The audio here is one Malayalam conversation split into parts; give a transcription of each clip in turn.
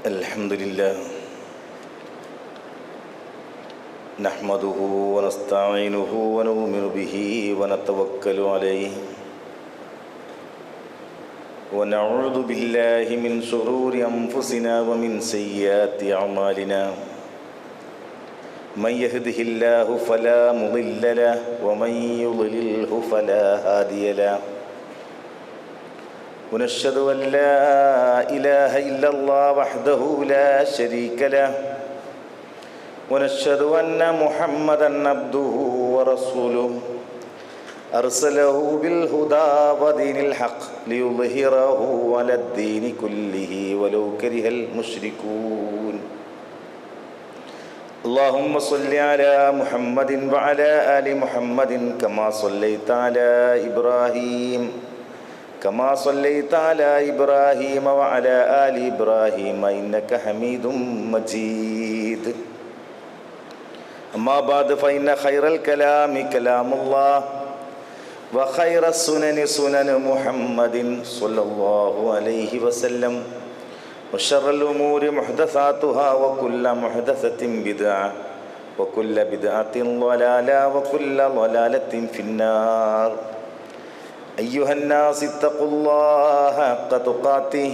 الحمد لله نحمده ونستعينه ونؤمن به ونتوكل عليه ونعوذ بالله من شرور أنفسنا ومن سيئات أعمالنا من يهده الله فلا مضل له ومن يضلله فلا هادي له ونشهد أن لا إله إلا الله وحده لا شريك له ونشهد أن محمدًا عبده ورسوله أرسله بالهدى ودين الحق ليظهره على الدين كله ولو كره المشركون اللهم صل على محمد وعلى آل محمد كما صليت على إبراهيم وعلى آل إبراهيم إنك حميد مجيد أما بعد فإن خير الكلام كلام الله وخير السنن سنن محمد صلى الله عليه وسلم وشر الأمور محدثاتها وكل محدثة بدعة وكل بدعة ضلالة وكل ضلالة في النار أيها الناس اتقوا الله حق تقاته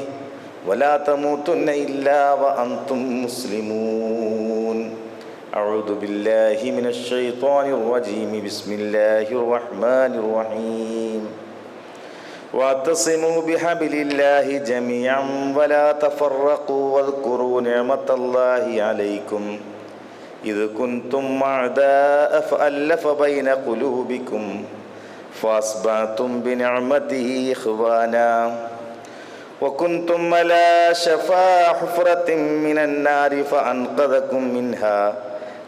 ولا تموتن إلا وأنتم مسلمون أعوذ بالله من الشيطان الرجيم بسم الله الرحمن الرحيم واعتصموا بحبل الله جميعا ولا تفرقوا واذكروا نعمة الله عليكم إذ كنتم أعداء فألف بين قلوبكم فأصبحتم بنعمته إخوانا وكنتم على شفا حفرة من النار فأنقذكم منها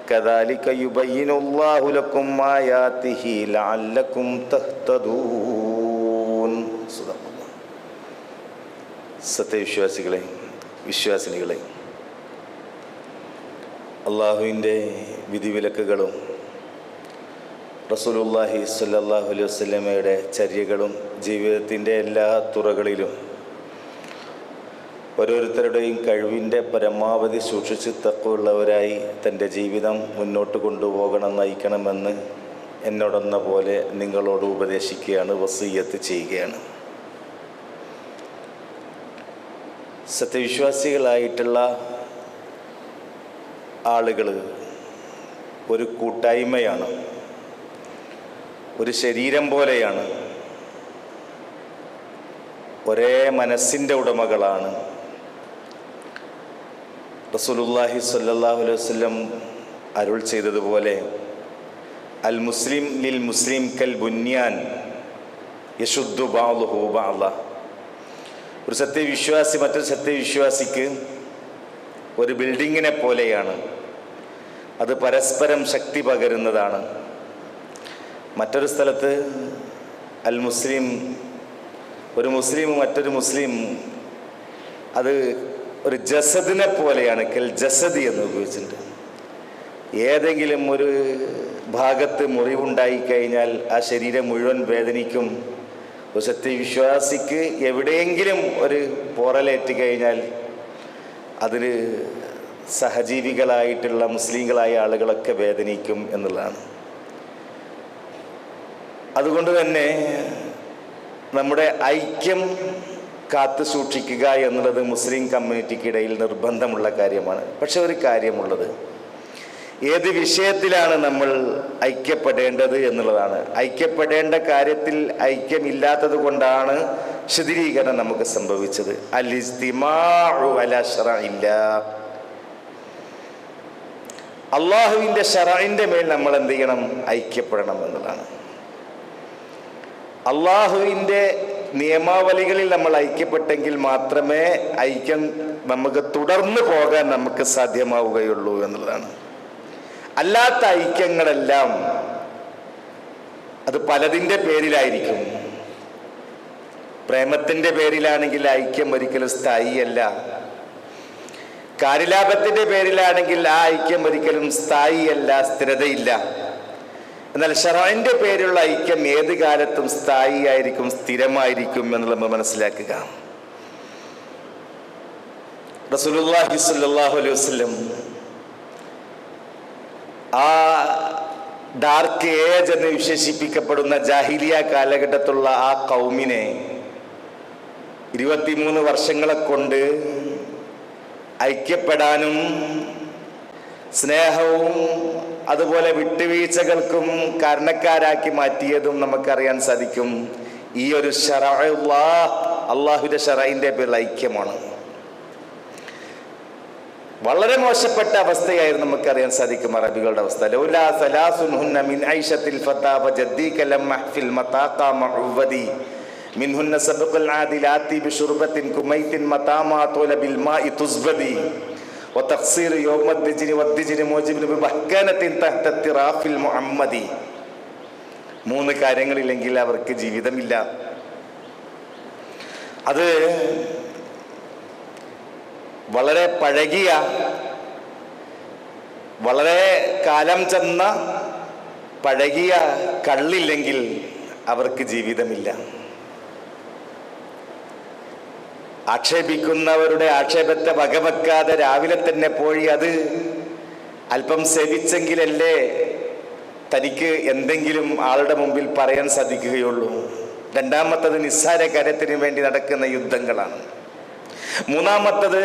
كذلك يبين الله لكم آياته لعلكم تهتدون. സത്യവിശ്വാസികളെ, വിശ്വാസിനികളെ, അള്ളാഹുവിൻ്റെ വിധിവിലക്കുകളും റസൂലുള്ളാഹി സ്വല്ലല്ലാഹു അലൈഹി വസല്ലമയുടെ ചര്യകളും ജീവിതത്തിൻ്റെ എല്ലാ തുറകളിലും ഓരോരുത്തരുടെയും കഴിവിൻ്റെ പരമാവധി സൂക്ഷിച്ച് തഖ്വയുള്ളവരായി തൻ്റെ ജീവിതം മുന്നോട്ട് കൊണ്ടുപോകണം, നയിക്കണമെന്ന് എന്നോടെന്ന പോലെ നിങ്ങളോട് ഉപദേശിക്കുകയാണ്, വസിയ്യത്ത് ചെയ്യുകയാണ്. സത്യവിശ്വാസികളായിട്ടുള്ള ആളുകൾ ഒരു കൂട്ടായ്മയാണ്, ഒരു ശരീരം പോലെയാണ്, ഒരേ മനസ്സിൻ്റെ ഉടമകളാണ്. റസൂലുള്ളാഹി സ്വല്ലല്ലാഹു അലൈഹി വസല്ലം അരുൾ ചെയ്തതുപോലെ അൽ മുസ്ലിം ലിൽ മുസ്ലിം കൽ ബുന്യാൻ യശുദ്ദു ബഅ്ദുഹു ബഅ്ദ. ഒരു സത്യവിശ്വാസി മറ്റൊരു സത്യവിശ്വാസിക്ക് ഒരു ബിൽഡിങ്ങിനെ പോലെയാണ്, അത് പരസ്പരം ശക്തി പകരുന്നതാണ്. മറ്റൊരു സ്ഥലത്ത് അൽ മുസ്ലിം, ഒരു മുസ്ലിം മറ്റൊരു മുസ്ലിം അത് ഒരു ജസദിനെ പോലെയാണ്, കൽ ജസദി എന്ന് ഉപയോഗിച്ചിട്ടുണ്ട്. ഏതെങ്കിലും ഒരു ഭാഗത്ത് മുറിവുണ്ടായി കഴിഞ്ഞാൽ ആ ശരീരം മുഴുവൻ വേദനിക്കും. ഒരു സത്യവിശ്വാസിക്ക് എവിടെയെങ്കിലും ഒരു പോറലേറ്റ് കഴിഞ്ഞാൽ അതിൽ സഹജീവികളായിട്ടുള്ള മുസ്ലിങ്ങളായ ആളുകളൊക്കെ വേദനിക്കും എന്നുള്ളതാണ്. അതുകൊണ്ട് തന്നെ നമ്മുടെ ഐക്യം കാത്തു സൂക്ഷിക്കുക എന്നുള്ളത് മുസ്ലിം കമ്മ്യൂണിറ്റിക്കിടയിൽ നിർബന്ധമുള്ള കാര്യമാണ്. പക്ഷെ ഒരു കാര്യമുള്ളത്, ഏത് വിഷയത്തിലാണ് നമ്മൾ ഐക്യപ്പെടേണ്ടത് എന്നുള്ളതാണ്. ഐക്യപ്പെടേണ്ട കാര്യത്തിൽ ഐക്യമില്ലാത്തത് കൊണ്ടാണ് ശിഥിലീകരണം നമുക്ക് സംഭവിച്ചത്. അൽ ഇസ്തിമാഉ അലാ ശറഇല്ലാഹ്, അള്ളാഹുവിൻ്റെ ശറഇന്റെ മേൽ നമ്മൾ എന്ത് ചെയ്യണം? ഐക്യപ്പെടണം എന്നുള്ളതാണ്. അള്ളാഹുവിൻ്റെ നിയമാവലികളിൽ നമ്മൾ ഐക്യപ്പെട്ടെങ്കിൽ മാത്രമേ ഐക്യം നമുക്ക് തുടർന്ന് പോകാൻ നമുക്ക് സാധ്യമാവുകയുള്ളൂ എന്നുള്ളതാണ്. അല്ലാത്ത ഐക്യങ്ങളെല്ലാം അത് പലതിൻ്റെ പേരിലായിരിക്കും. പ്രേമത്തിൻ്റെ പേരിലാണെങ്കിൽ ഐക്യം ഒരിക്കലും സ്ഥായിയല്ല. കാര്യലാഭത്തിൻ്റെ പേരിലാണെങ്കിൽ ആ ഐക്യം ഒരിക്കലും സ്ഥായിയല്ല, സ്ഥിരതയില്ല. എന്നാൽ ശറഇന്റെ പേരിലുള്ള ഐക്യം ഏത് കാലത്തും സ്ഥായിയായിരിക്കും, സ്ഥിരമായിരിക്കും എന്നുള്ളത് നമ്മൾ മനസ്സിലാക്കുക. റസൂലുള്ളാഹി സ്വല്ലല്ലാഹു അലൈഹി വസല്ലം ആ ഡാർക്ക് ഏജ് എന്ന് വിശേഷിപ്പിക്കപ്പെടുന്ന ജാഹിലിയ കാലഘട്ടത്തുള്ള ആ കൗമിനെ 23 വർഷങ്ങളെ കൊണ്ട് ഐക്യപ്പെടാനും സ്നേഹവും അതുപോലെ വിട്ടുവീഴ്ചകൾക്കും കാരണക്കാരാക്കി മാറ്റിയതും നമുക്കറിയാൻ സാധിക്കും. ഈ ഒരു അള്ളാഹുവിന്റെ ശറഇന്റെ പേരിൽ ഐക്യമാണ്. വളരെ മോശപ്പെട്ട അവസ്ഥയായിരുന്നു നമുക്കറിയാൻ സാധിക്കും അറബികളുടെ അവസ്ഥ. ലൗലാ സലാസുൻഹുന്ന മിൻ ഐശത്തിൽ ഫതാ വജദ്ദീക ലമ്മ ഫിൽ മതാഖാ മഉവദി മിൻഹുന്ന സബഖൽ ആദിലാത്തി ബിശുർബത്തിൻ കുമൈത്തിൻ മതാമാ തുല ബിൽ മാഇ തുസ്ബദി വതഖ്സീർ യൗമദ്ദിജ്രി വദ്ദിജ്രി മോജിബിൻ ബിബഹ്കാനത്തിൻ തഹ്ത തിറാഫിൽ മുഹമ്മദി. 3 കാര്യങ്ങളില്ലെങ്കിൽ അവർക്ക് ജീവിതമില്ല. അത് വളരെ പഴകിയ, വളരെ കാലം ചെന്ന പഴകിയ കള്ളില്ലെങ്കിൽ അവർക്ക് ജീവിതമില്ല. ആക്ഷേപിക്കുന്നവരുടെ ആക്ഷേപത്തെ വകവെക്കാതെ രാവിലെ തന്നെ പോയി അത് അല്പം സേവിച്ചെങ്കിലല്ലേ തനിക്ക് എന്തെങ്കിലും ആളുടെ മുമ്പിൽ പറയാൻ സാധിക്കുകയുള്ളൂ. രണ്ടാമത്തത് നിസ്സാര കാര്യത്തിന് വേണ്ടി നടക്കുന്ന യുദ്ധങ്ങളാണ്. മൂന്നാമത്തത്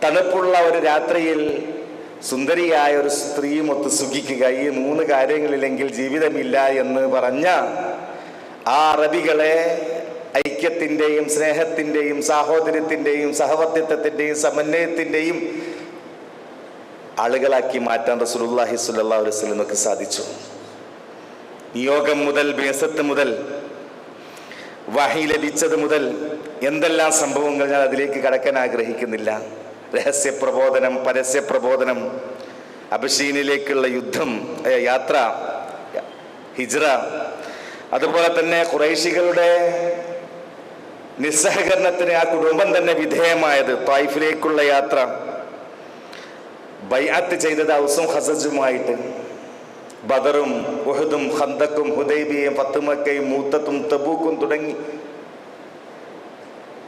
തണുപ്പുള്ള ഒരു രാത്രിയിൽ സുന്ദരിയായ ഒരു സ്ത്രീയുമൊത്ത് സുഖിക്കുക. ഈ 3 കാര്യങ്ങളില്ലെങ്കിൽ ജീവിതമില്ല എന്ന് പറഞ്ഞ ആ അറബികളെ ഐക്യത്തിൻ്റെയും സ്നേഹത്തിൻ്റെയും സാഹോദര്യത്തിൻ്റെയും സഹവർത്തിത്വത്തിൻ്റെയും സമന്വയത്തിൻ്റെയും ആളുകളാക്കി മാറ്റാൻ റസൂലുള്ളാഹി സ്വല്ലല്ലാഹു അലൈഹി വസല്ലമക്ക് സാധിച്ചു. നിയോഗം മുതൽ, ബിഅസത്ത് മുതൽ, വഹി ലഭിച്ചത് മുതൽ എന്തെല്ലാം സംഭവങ്ങൾ, ഞാൻ അതിലേക്ക് കടക്കാൻ ആഗ്രഹിക്കുന്നില്ല. രഹസ്യ പ്രബോധനം, പരസ്യ പ്രബോധനം, അബശീനിലേക്കുള്ള യുദ്ധം, യാത്ര, ഹിജ്റ, അതുപോലെ തന്നെ ഖുറൈശികളുടെ നിസ്സഹകരണത്തിന് ആ കുടുംബം തന്നെ വിധേയമായത്, ത്വായിഫിലേക്കുള്ള യാത്ര, ബൈഅത്ത് ചെയ്തത് ഔസും ഖസജുമായിട്ട്, ബദറും ഉഹുദും ഖന്തക്കും ഹുദൈബിയയും ഫത്ഹ് മക്കയും മൂത്തത്തും തബൂക്കും തുടങ്ങി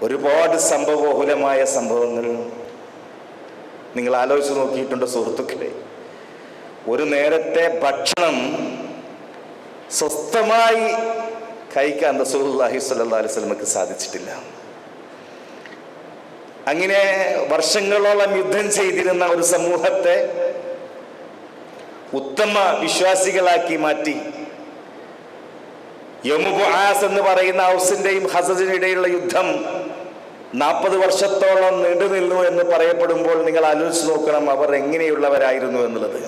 ഒരുപാട് സംഭവബഹുലമായ സംഭവങ്ങൾ നിങ്ങൾ ആലോചിച്ച് നോക്കിയിട്ടുണ്ട് സുഹൃത്തുക്കളെ? ഒരു നേരത്തെ ഭക്ഷണം സ്വസ്ഥമായി കഴിക്കാൻ റസൂലുള്ളാഹി സ്വല്ലല്ലാഹു അലൈഹി വസല്ലമക്ക് സാധിച്ചിട്ടില്ല. അങ്ങനെ വർഷങ്ങളോളം യുദ്ധം ചെയ്തിരുന്ന ഒരു സമൂഹത്തെ ഉത്തമ വിശ്വാസികളാക്കി മാറ്റി. യൗമുബുആസ് എന്ന് പറയുന്ന ഔസിന്റെയും ഖസജിനിടയിലുള്ള യുദ്ധം 40 വർഷത്തോളം നീണ്ടു നിന്നു എന്ന് പറയപ്പെടുമ്പോൾ നിങ്ങൾ ആലോചിച്ച് നോക്കണം അവർ എങ്ങനെയുള്ളവരായിരുന്നു എന്നുള്ളത്.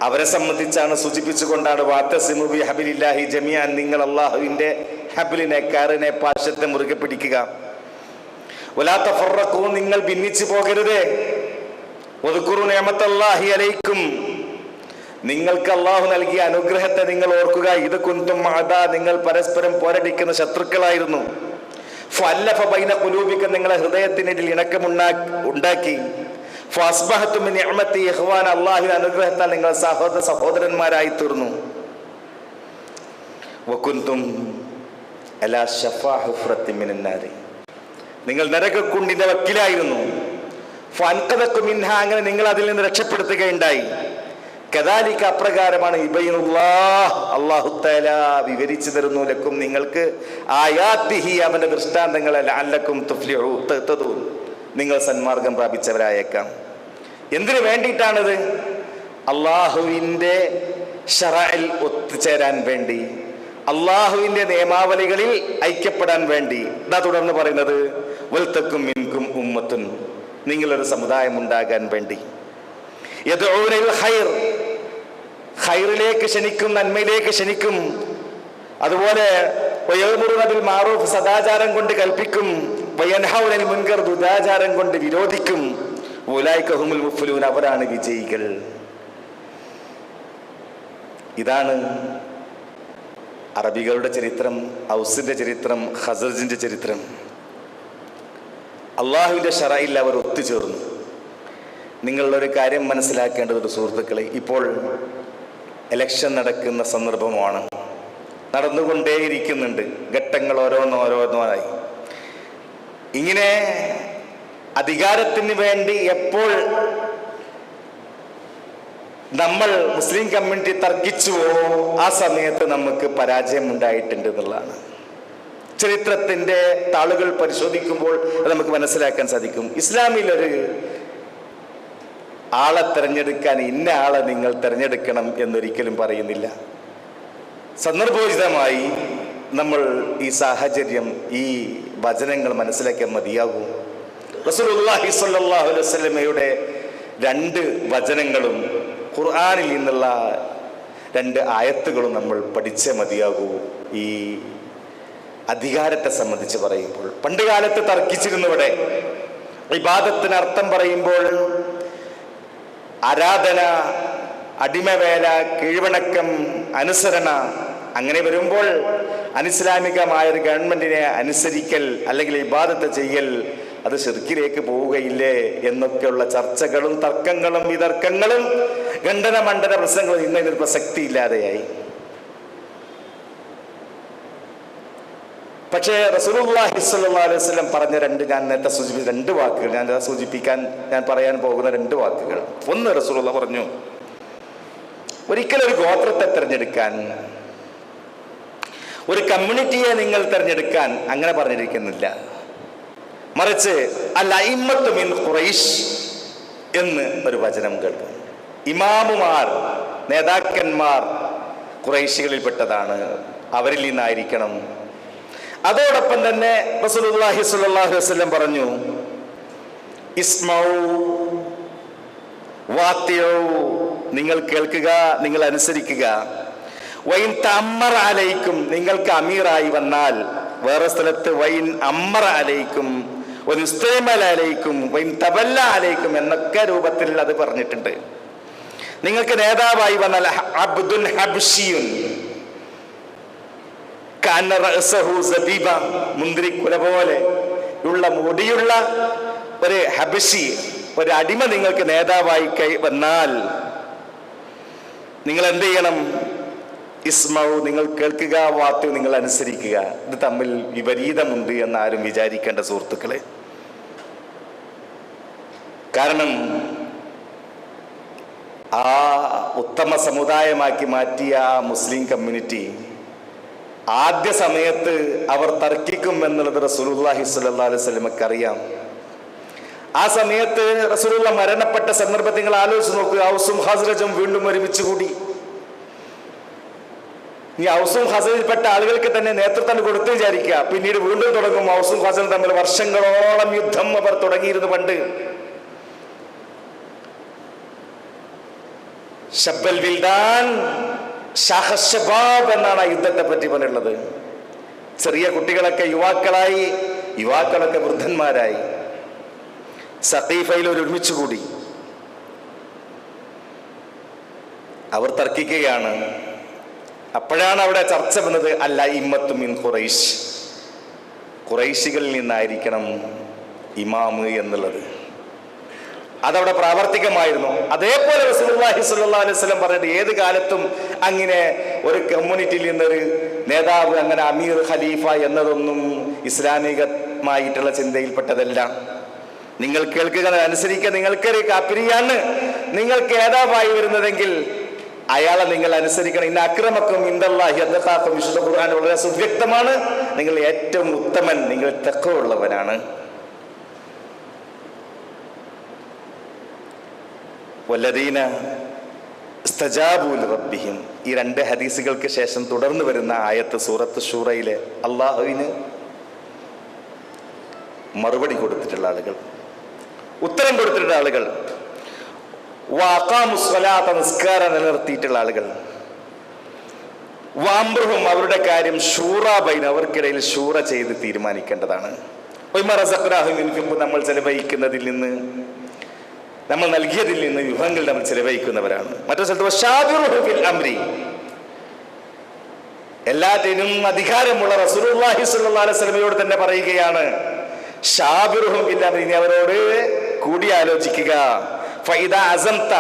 അവരെ സംബന്ധിച്ചാണ് സൂചിപ്പിച്ചുകൊണ്ടാണ് വാതസിമു ബിഹബ്ലില്ലാഹി ജമീഅൻ, നിങ്ങൾ അല്ലാഹുവിന്റെ ഹബ്ലിനെ, കാറിനെ, പാശത്തെ മുറുകെ പിടിക്കുക. വലാ തഫറഖൂ, നിങ്ങൾ ഭിന്നിച്ചു പോകരുതേ. വദ്കുറു നിഅമത്തല്ലാഹി അലൈക്കും, നിങ്ങൾക്ക് അല്ലാഹു നൽകിയ അനുഗ്രഹത്തെ നിങ്ങൾ ഓർക്കുക. ഇത് കുൻതും അദാ, നിങ്ങൾ പരസ്പരം പോരടിക്കുന്ന ശത്രുക്കളായിരുന്നു. ഫഅല്ലഫ ബൈന ഖുലൂബിക്കും, നിങ്ങളെ ഹൃദയത്തിനിടയിൽ ഇണക്കമുണ്ടാക്കി. ഫഅസ്ബഹതും മിൻ നിഅമതി ഇഖ്വാന, അല്ലാഹുവിന്റെ അനുഗ്രഹത്താൽ നിങ്ങൾ സഹോദരന്മാരായി തീർന്നു. വകുൻതും അലാ ശഫാ ഹുഫ്രത്തിൻ മിനൻ നാരി, നിങ്ങൾ നരകക്കുണ്ടിന്റെ വക്കിലായിരുന്നു. ഫഅൻഖദകും മിൻഹാ, അങ്ങനെ നിങ്ങൾ അതിൽ നിന്ന് രക്ഷപ്പെടുത്തുകയുണ്ടായി. കദാലിക, അപ്രകാരമാണ് യുബയ്യിനുല്ലാഹ്, അല്ലാഹു തആല വിവരിച്ചു തരുന്നു, ലക്കും നിങ്ങൾക്ക്, ആയാതിഹി, അവന്റെ ദൃഷ്ടാന്തങ്ങളെ, ലഅല്ലക്കും തുഫ്ലിഹൂൻ, നിങ്ങൾ സന്മാർഗം പ്രാപിച്ചവരായേക്കാം. എന്തിനു വേണ്ടിയിട്ടാണിത്? അള്ളാഹുവിൻ്റെ ശറഇൽ ഒത്തുചേരാൻ വേണ്ടി, അള്ളാഹുവിൻ്റെ നിയമാവലികളിൽ ഐക്യപ്പെടാൻ വേണ്ടി. ഇതാ തുടർന്ന് പറയുന്നത്, വൽതക്കും മിൻകും ഉമ്മത്തുൻ, നിങ്ങളൊരു സമുദായം ഉണ്ടാകാൻ വേണ്ടി. യദ്ഊന ഇലൽ ഖൈർ, ഖൈറിലേക്ക് ക്ഷണിക്കും, നന്മയിലേക്ക് ക്ഷണിക്കും. അതുപോലെ വയഅ്മുറുന ബിൽ മഅറൂഫ്, സദാചാരം കൊണ്ട് കൽപ്പിക്കും. വയൻഹൗന അനിൽ മുൻകർ, ദുരാചാരം കൊണ്ട് വിരോധിക്കും. ഉലൈക ഹുമുൽ മുഫ്ലിഹൂൻ, അവരാണ് വിജയികൾ. ഇതാണ് അറബികളുടെ ചരിത്രം, ഔസിന്റെ ചരിത്രം, ഖസറജിന്റെ ചരിത്രം. അള്ളാഹുവിന്റെ ശറഇൽ അവർ ഒത്തുചേർന്നു. നിങ്ങളൊരു കാര്യം മനസ്സിലാക്കേണ്ടത് സുഹൃത്തുക്കളെ, ഇപ്പോൾ ഇലക്ഷൻ നടക്കുന്ന സന്ദർഭമാണ്, നടന്നുകൊണ്ടേയിരിക്കുന്നുണ്ട്, ഘട്ടങ്ങൾ ഓരോന്നോരോന്നായി. ഇങ്ങനെ അധികാരത്തിന് വേണ്ടി എപ്പോൾ നമ്മൾ മുസ്ലിം കമ്മ്യൂണിറ്റി തർക്കിച്ചുവോ ആ സമയത്ത് നമുക്ക് പരാജയം ഉണ്ടായിട്ടുണ്ട് എന്നുള്ളതാണ്. ചരിത്രത്തിന്റെ താളുകൾ പരിശോധിക്കുമ്പോൾ അത് നമുക്ക് മനസ്സിലാക്കാൻ സാധിക്കും. ഇസ്ലാമിലൊരു ആളെ തിരഞ്ഞെടുക്കാൻ ഇന്ന ആളെ നിങ്ങൾ തിരഞ്ഞെടുക്കണം എന്നൊരിക്കലും പറയുന്നില്ല. സന്ദർഭോചിതമായി നമ്മൾ ഈ സാഹചര്യം, ഈ വചനങ്ങൾ മനസ്സിലാക്കാൻ മതിയാകും. റസൂലുള്ളാഹി സ്വല്ലല്ലാഹു അലൈഹി വസല്ലമയുടെ 2 വചനങ്ങളും ഖുർആനിൽ നിന്നുള്ള 2 ആയത്തുകളും നമ്മൾ പഠിച്ചേ മതിയാകൂ. ഈ അധികാരത്തെ സംബന്ധിച്ച് പറയുമ്പോൾ പണ്ട് കാലത്ത് തർക്കിച്ചിരുന്നവിടെ ഇബാദത്തിന് അർത്ഥം പറയുമ്പോൾ ആരാധന, അടിമവേല, കീഴ്വണക്കം, അനുസരണ, അങ്ങനെ വരുമ്പോൾ അനിസ്ലാമികമായ ഒരു ഗവൺമെന്റിനെ അനുസരിക്കൽ അല്ലെങ്കിൽ ഇബാദത്ത് ചെയ്യൽ അത് ശിർക്കിലേക്ക് പോവുകയില്ലേ എന്നൊക്കെയുള്ള ചർച്ചകളും തർക്കങ്ങളും വിതർക്കങ്ങളും ഖണ്ഡന മണ്ഡന പ്രശ്നങ്ങളും ഇന്നതിന് പ്രസക്തി ഇല്ലാതെയായി. പക്ഷേ റസൂലുള്ളാഹി സ്വല്ലല്ലാഹു അലൈഹി വസല്ലം പറഞ്ഞ ഞാൻ നേരത്തെ സൂചിപ്പിച്ച 2 വാക്കുകൾ ഞാൻ പറയാൻ പോകുന്ന 2 വാക്കുകൾ. ഒന്ന്, റസൂലുള്ളാഹി പറഞ്ഞു, ഒരിക്കലൊരു ഗോത്രത്തെ തിരഞ്ഞെടുക്കാൻ, ഒരു കമ്മ്യൂണിറ്റിയെ നിങ്ങൾ തിരഞ്ഞെടുക്കാൻ അങ്ങനെ പറഞ്ഞിരിക്കുന്നില്ല. മറിച്ച് അൽ-അഇമ്മത്തു മിൻ ഖുറൈശ് എന്ന് ഒരു വചനം കേൾക്കും. ഇമാമുമാർ, നേതാക്കന്മാർ ഖുറൈശികളിൽപ്പെട്ടതാണ്, അവരിൽ നിന്നായിരിക്കണം. അതോടൊപ്പം തന്നെ റസൂലുള്ളാഹി സ്വല്ലല്ലാഹു അലൈഹി വസല്ലം പറഞ്ഞു, ഇസ്മൗ വാത്തിഉ, നിങ്ങൾ കേൾക്കുക, നിങ്ങൾ അനുസരിക്കുക. വൈൻ തഅമ്മറ അലൈക്കും, നിങ്ങൾക്ക് അമീറായി വന്നാൽ, വേറെ സ്ഥലത്ത് വൈൻ അമ്മറ അലൈക്കും വനുസ്തമല അലൈക്കും വൈൻ തബല്ല അലൈക്കും എന്നൊക്കെ രൂപത്തിൽ അത് പറഞ്ഞിട്ടുണ്ട്. നിങ്ങൾക്ക് നേതാവായി വന്നാൽ അബ്ദുൻ ഹബ്ശിയുൻ കാന റഅസഹു സബീബ, മുന്തിരിക്കുല പോലെ ഉള്ള മുടിയുള്ള ഒരു ഹബശി, ഒരു അടിമ നിങ്ങൾക്ക് നേതാവായി വന്നാൽ നിങ്ങൾ എന്ത് ചെയ്യണം? ഇസ്മൗ, നിങ്ങൾ കേൾക്കുക, വാത്തു, നിങ്ങൾ അനുസരിക്കുക. ഇത് തമ്മിൽ വിപരീതമുണ്ട് എന്ന് ആരും വിചാരിക്കേണ്ട സുഹൃത്തുക്കളെ. കാരണം ആ ഉത്തമ സമുദായമാക്കി മാറ്റിയ ആ മുസ്ലിം കമ്മ്യൂണിറ്റി ആദ്യ സമയത്ത് അവർ തർക്കിക്കും എന്നുള്ളത് റസൂലുള്ളാഹി സ്വല്ലല്ലാഹു അലൈഹി വസല്ലമക്ക് അറിയാം. ആ സമയത്ത് റസൂലുള്ളാഹി മരണപ്പെട്ട സന്ദർഭത്തിൽ നിങ്ങൾ ആലോചിച്ച് നോക്കുക. ഔസും ഖസ്റജും വീണ്ടും ഒരുമിച്ച് കൂടി. ഈ ഔസും ഖസ്റജിൽപ്പെട്ട ആളുകൾക്ക് തന്നെ നേതൃത്വം കൊടുത്തു വിചാരിക്കുക. പിന്നീട് വീണ്ടും തുടങ്ങും. ഔസും ഖസ്റജും തമ്മിൽ വർഷങ്ങളോളം യുദ്ധം അവർ തുടങ്ങിയിരുന്നു പണ്ട്. ശബ്ബൽ വിൽദാൻ ഷഹ്ശബാബ് എന്നാണ് ആ യുദ്ധത്തെ പറ്റി പറഞ്ഞിട്ടുള്ളത്. ചെറിയ കുട്ടികളൊക്കെ യുവാക്കളായി, യുവാക്കളൊക്കെ വൃദ്ധന്മാരായി. സഖീഫയിൽ ഒരുമിച്ച് കൂടി അവർ തർക്കിക്കുകയാണ്. അപ്പോഴാണ് അവിടെ ചർച്ച വന്നത് അൽ-അഇമ്മത്തു മിൻ ഖുറൈശ്, ഖുറൈശികളിൽ നിന്നായിരിക്കണം ഇമാമ് എന്നുള്ളത്. അതവിടെ പ്രാവർത്തികമായിരുന്നു. അതേപോലെ റസൂലുള്ളാഹി സ്വല്ലല്ലാഹു അലൈഹി വസല്ലം പറഞ്ഞിട്ട് ഏത് കാലത്തും അങ്ങനെ ഒരു കമ്മ്യൂണിറ്റിയിൽ നിന്നൊരു നേതാവ്, അങ്ങനെ അമീർ, ഖലീഫ എന്നതൊന്നും ഇസ്ലാമികമായിട്ടുള്ള ചിന്തയിൽപ്പെട്ടതല്ല. നിങ്ങൾ കേൾക്കുക, അനുസരിക്കുക. നിങ്ങൾക്കൊരു കാപ്പിരിയാണ് നിങ്ങൾക്ക് നേതാവായി വരുന്നതെങ്കിൽ അയാളെ നിങ്ങൾ അനുസരിക്കണം. ഇന്ന അക്രമക്കും ഇൻദല്ലാഹി അത്ഖാക്കും, വിശുദ്ധ ഖുർആൻ വളരെ സുവ്യക്തമാണ്. നിങ്ങൾ ഏറ്റവും ഉത്തമൻ, നിങ്ങൾ തഖ്വയുള്ളവനാണ്. വല്ലദീന ഇസ്തജാബു ലിറബ്ബിഹിം, ഈ 2 ഹദീസുകൾക്ക് ശേഷം തുടർന്ന് വരുന്ന ആയത്ത് സൂറത്ത് ശൂറയിലെ അള്ളാഹുവിന് മറുപടി കൊടുത്തിട്ടുള്ള ആളുകൾ, ഉത്തരം കൊടുത്തിട്ടുള്ള ആളുകൾ, വഅഖാമു സ്വലാത്ത, നിസ്കാരം നിലനിർത്തിയിട്ടുള്ള ആളുകൾ, വഅംറുഹും, അവരുടെ കാര്യം ശൂറാ ബൈന, അവർക്കിടയിൽ ശൂറ ചെയ്ത് തീരുമാനിക്കേണ്ടതാണ്. വമിമ്മാ റസഖ്നാഹും യുൻഫിഖൂൻ, നമ്മൾ ചെലവഴിക്കുന്നതിൽ നിന്ന്, നമ്മൾ നൽകിയതിൽ നിന്ന് വിഭവങ്ങൾ നമ്മൾ ചെലവഴിക്കുന്നവരാണ്. മറ്റൊരു സ്ഥലത്ത് വശാവിറുഹു ഫിൽ അംരി, എല്ലാറ്റിനും അധികാരമുള്ള റസൂലുള്ളാഹി സ്വല്ലല്ലാഹു അലൈഹി വസല്ലമയോട് തന്നെ പറയുകയാണ്, ഷാബിറുഹും ഫിൽ അംരി, നീ അവരോട് കൂടിയാലോചിക്കുക. ഫഇദാ അസംത,